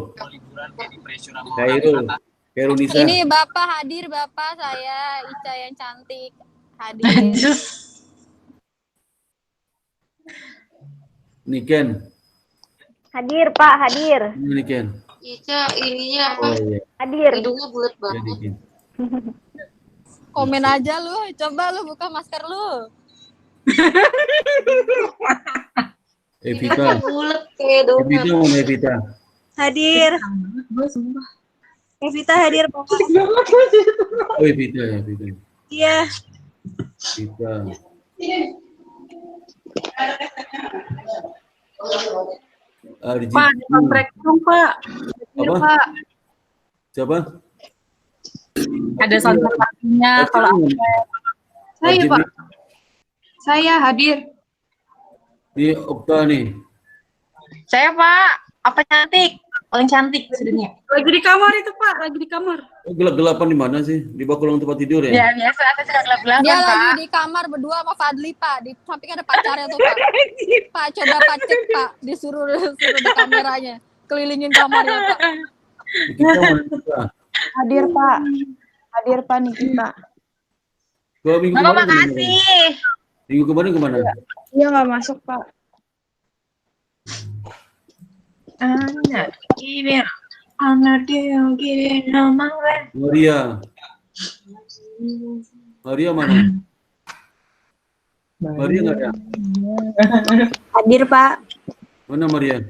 Khairul Nisa. Ini Bapak hadir, Bapak saya, Ica yang cantik. Hadir. Ini Ken. Hadir Pak, hadir. Ini Ken. Ica, ininya apa? Oh iya. Hadir. Hidungnya bulat Jadi banget. Ken. Komen aja lu, coba lu buka masker lu. Evita. Bulat kayak donat. Evita mana Evita? Hadir. Evita hadir Pak. Oh Evita ya Evita. Iya. Evita. Arji. Pak, di kontrak dong, Pak. Hadir, Apa? Pak. Siapa? Ada soundtrack lagunya kalau Saya, Arji. Pak. Saya hadir. Ini Okta nih. saya, Pak, apa cantik? Paling cantik sedunia. Lagi di kamar itu, Pak. Lagi di kamar. Oh, gelap-gelapan di mana sih? Di bawah kolong tempat tidur ya? Ya, biasa saya sudah gelap-gelapan, Dia Pak. lagi di kamar berdua sama Fadli, Pak. Di samping ada pacarnya tuh, Pak. Pak, coba Pak cek, Pak. Disuruh di kameranya. Kelilingin kamarnya, Pak. Kita mana kita? Hadir Pak. Hadir Pak Nikita. Dua minggu Bapak kemarin kemana? makasih. Minggu kemarin kemana? Iya nggak masuk Pak. Anak dia gini nama Maria. Maria mana? Maria nggak ada? Hadir, Pak. Mana Maria?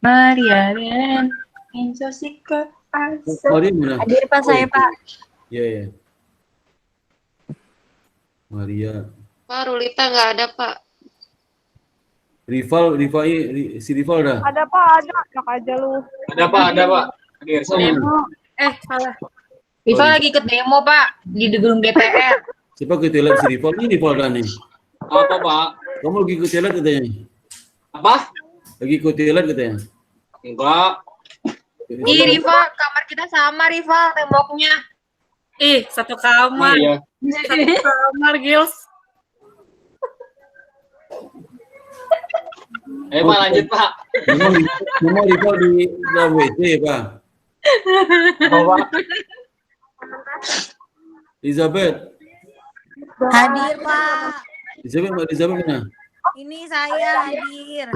Maria dan Insosika. Maria mana? Hadir, Pak, saya, Pak. Iya, iya. Maria. Pak, Rulita nggak ada, Pak. Si Rival dah. Ada Pak, ada. Enak aja lu. Ada Pak, ada Pak. Hadir. Demo. Salah. Rival lagi ikut demo, Pak, di gedung DPR. Siapa ke toilet si Rival? Ini Rival dah nih. Apa Pak? Kamu lagi ke toilet katanya? Apa? Lagi ke toilet katanya? Enggak. Ih, Rival, kamar kita sama, Rival, temboknya. Satu kamar. Iya. Satu kamar, Gils. Pak, lanjut Pak. Memang Rival di dalam WC, Pak. Apa Pak? Elizabeth. Hadir, Pak. Elizabeth mana? Ini saya hadir.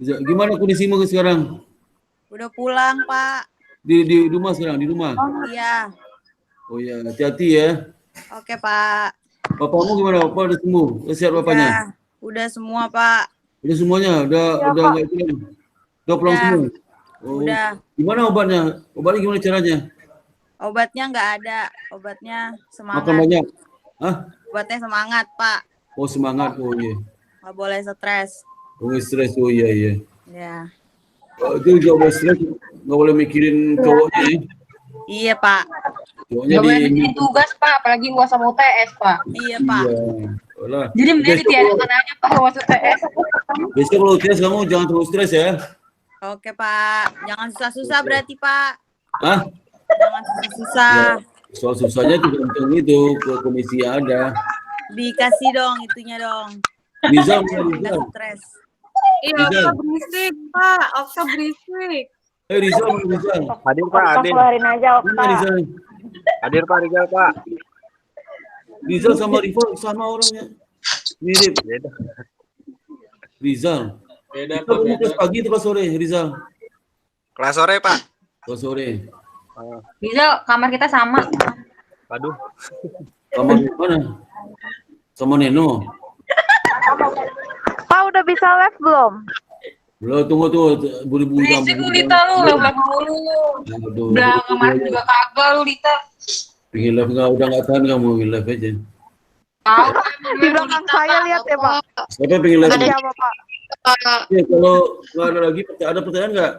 Gimana kondisimu sekarang? Udah pulang, Pak. Di rumah sekarang, di rumah? Iya. Oh ya, hati-hati ya. Oke, Pak. Papamu gimana? Papa udah sembuh? Udah sehat bapaknya? Udah semua, Pak. Udah semuanya? Udah nggak itu lagi? Udah pulang Udah. semua? Oh. Udah. Gimana obatnya? Obatnya gimana caranya? Obatnya nggak ada. Obatnya semangat. Makan banyak? Hah? Obatnya semangat, Pak. Oh semangat, oh iya. Nggak boleh stres. Oh stres, oh iya iya. Ya. Itu juga boleh stres, nggak boleh mikirin cowoknya ya. Iya, Pak. Cowoknya Nggak boleh mikirin tugas, Pak. Apalagi UAS sama UTS, Pak. Iya, Pak. Iya. Olah. Jadi mending Besok ditiadakan aja, Pak, UAS UTS. Besok kalau UTS kamu jangan terlalu stres ya. Oke, Pak. Jangan susah-susah berarti, Pak. Hah? Jangan susah-susah. Ya, soal susahnya tergantung itu ke komisi ada. Dikasih dong itunya dong. Rizal, Nggak Rizal. stres. Rizal. Berisik, Pak. Oksa berisik. Rizal, mana Rizal? Hadir Pak, hadir. Keluarin aja, Mana Okta. Rizal? Hadir Pak, Rizal Pak. Rizal sama Rival sama orangnya. Mirip. Beda. Rizal. Beda Rizal kamu kelas pagi atau kelas sore, Rizal? Kelas sore Pak. Kelas sore. Rizal, kamar kita sama. Waduh. Kamar di mana? Sama Neno. Pak, udah bisa live belum? Belum, tunggu buru-buru Berisik lu, Lita, lu. Lewat mulu. Udah kamar juga kagak lu, Lita. Pingin live udah nggak tahan kamu pingin live aja. Tahu. Di belakang saya lihat ya, Pak. Siapa pingin live? Ada siapa, Pak? Ya, kalau nggak ada lagi, ada pertanyaan nggak?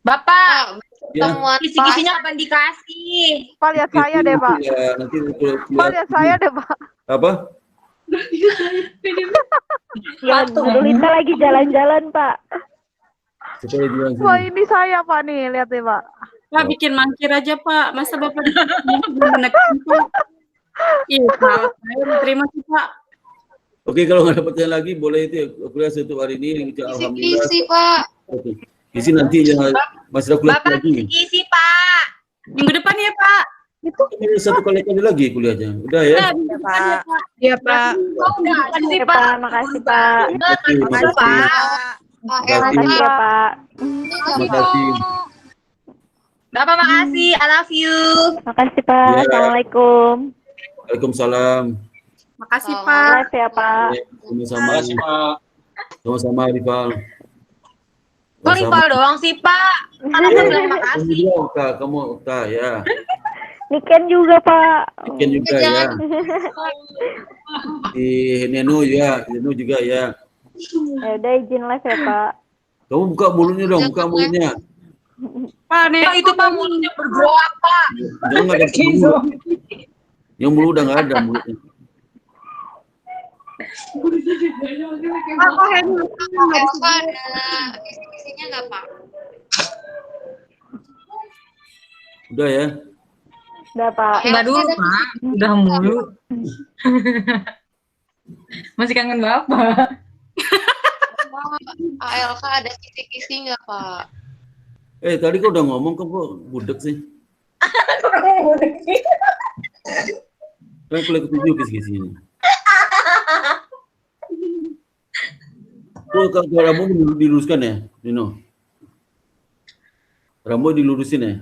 Bapak, Ya. kisi-kisinya kapan dikasih? Pak, lihat saya deh, Pak. Ya, nanti Pak, lihat saya deh, Pak. apa? Ya, Lita lagi jalan-jalan, Pak. Siapa lagi yang Wah, sini? ini saya, Pak, nih. Lihat deh, Pak. Pak, bikin mangkir aja, Pak. Masa Bapak menekan, Pak? Iya, Pak. Saya terima sih, Pak. Oke, kalau nggak ada pertanyaan lagi, boleh itu ya. Kuliah untuk hari ini. Alhamdulillah. Isi, Pak. Oke. Isi nanti jangan masih ada kuliah Bapak, lagi. kisi, Pak. Minggu depan ya, Pak. Ini satu kali lagi kuliahnya. Udah ya. Minggu depan ya, Pak. Iya, Pak. Makasih, Pak. Makasih, Pak. Terima kasih. Pak. Pak, Makasih ya, Pak. Terima kasih. Bapak, makasih. I love you. Makasih, Pak. Ya. Assalamualaikum. Waalaikumsalam. Makasih, Pak. Live ya, Pak. Sama-sama. Makasih Pak. Sama-sama, Rival. Kok Rival doang sih, Pak? Kan aku bilang makasih. Kamu Okta ya. Niken juga, Pak. Iken juga ya. Di Neno ya, Neno juga ya. Ya udah izin live ya, Pak. Kamu buka mulutnya dong, buka mulutnya. Pak, nih. Pak, itu Pak mulutnya bergerak, Pak. Jangan ada mulut. Yang mulut udah nggak ada mulutnya. Pak, kok handphone nggak Elsa disebut? ada isi-isinya nggak, Pak? Udah ya. Udah, Pak. Enggak dulu, Pak. Udah mulu. Masih kangen Bapak. Pak Elsa ada kisi-kisi nggak, Pak? Tadi kau udah ngomong kok budek sih. Kan kuliah ketujuh kisi-kisinya. Kok kalau rambut diluruskan ya, Nino? Rambut dilurusin ya?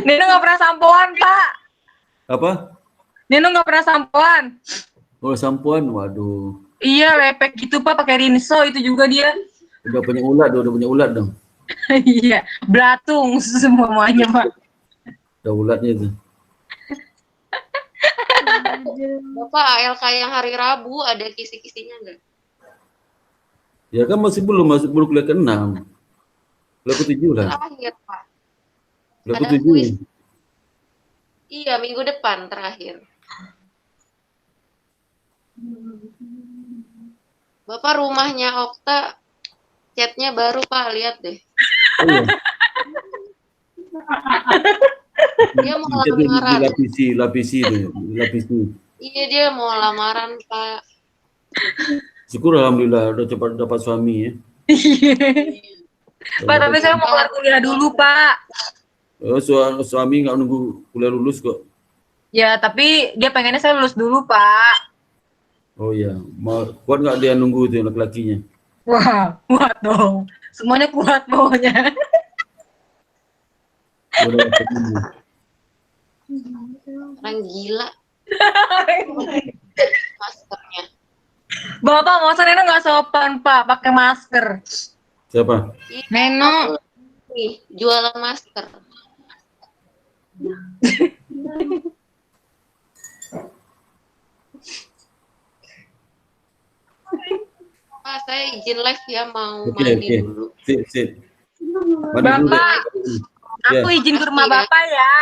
Nino nggak pernah sampoan, Pak. Apa? Nino nggak pernah sampoan. Oh, sampoan. Waduh. Iya, lepek gitu, Pak, pakai rinso itu juga dia. Udah punya ulat dong. Iya, belatung semuanya, Pak. Udah ulatnya itu. Bapak ALK yang hari Rabu ada kisi-kisinya nggak? Ya kan masih belum kuliah ke-6. Kuliah ke-7 lah. Terakhir, Pak. Kuliah Ada ke-7. kuis. Iya, minggu depan terakhir. Bapak rumahnya Okta chatnya baru Pak, lihat deh. Oh, iya. Dia mau Jadi lamaran. dilapisi. Iya, dia mau lamaran Pak. Syukur alhamdulillah udah cepat dapat suami ya. Pak, tapi saya mau kelar kuliah dulu, Pak. Suami nggak nunggu kuliah lulus kok. Ya, tapi dia pengennya saya lulus dulu, Pak. Oh iya, kuat nggak dia nunggu itu laki-lakinya? Wah, kuat dong. Semuanya kuat pokoknya. Udah nunggu. Orang gila maskernya. Bapak, masa Neno nggak sopan, Pak, pakai masker. Siapa? Neno. Nih, jualan masker. Pak, saya izin live ya, mau Oke. mandi dulu. Sip. Mandi dulu. Bapak, aku Ya. izin ke rumah Bapak ya.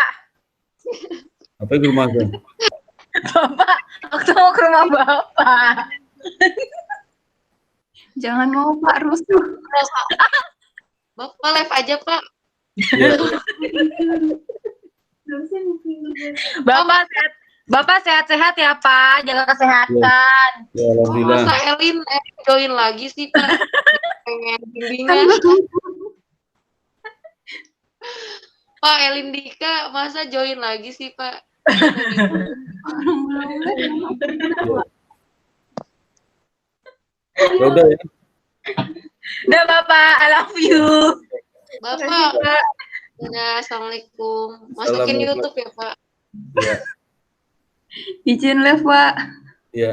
Apa yang ke rumah saya? Bapak, aku mau ke rumah Bapak. Jangan mau Pak rusuh. Bapak live aja Pak. Ya. Bapak sehat-sehat ya, Pak. Jaga kesehatan. Ya, alhamdulillah. Masa Elin join lagi sih Pak? Pengen bimbingan. Pak Elin Dika, masa join lagi sih Pak? Ya udah ya. Udah, Bapak. I love you. Bapak, ya, assalamualaikum. Masukin Assalamualaikum. YouTube ya Pak. Ya. Izin live Pak. Ya.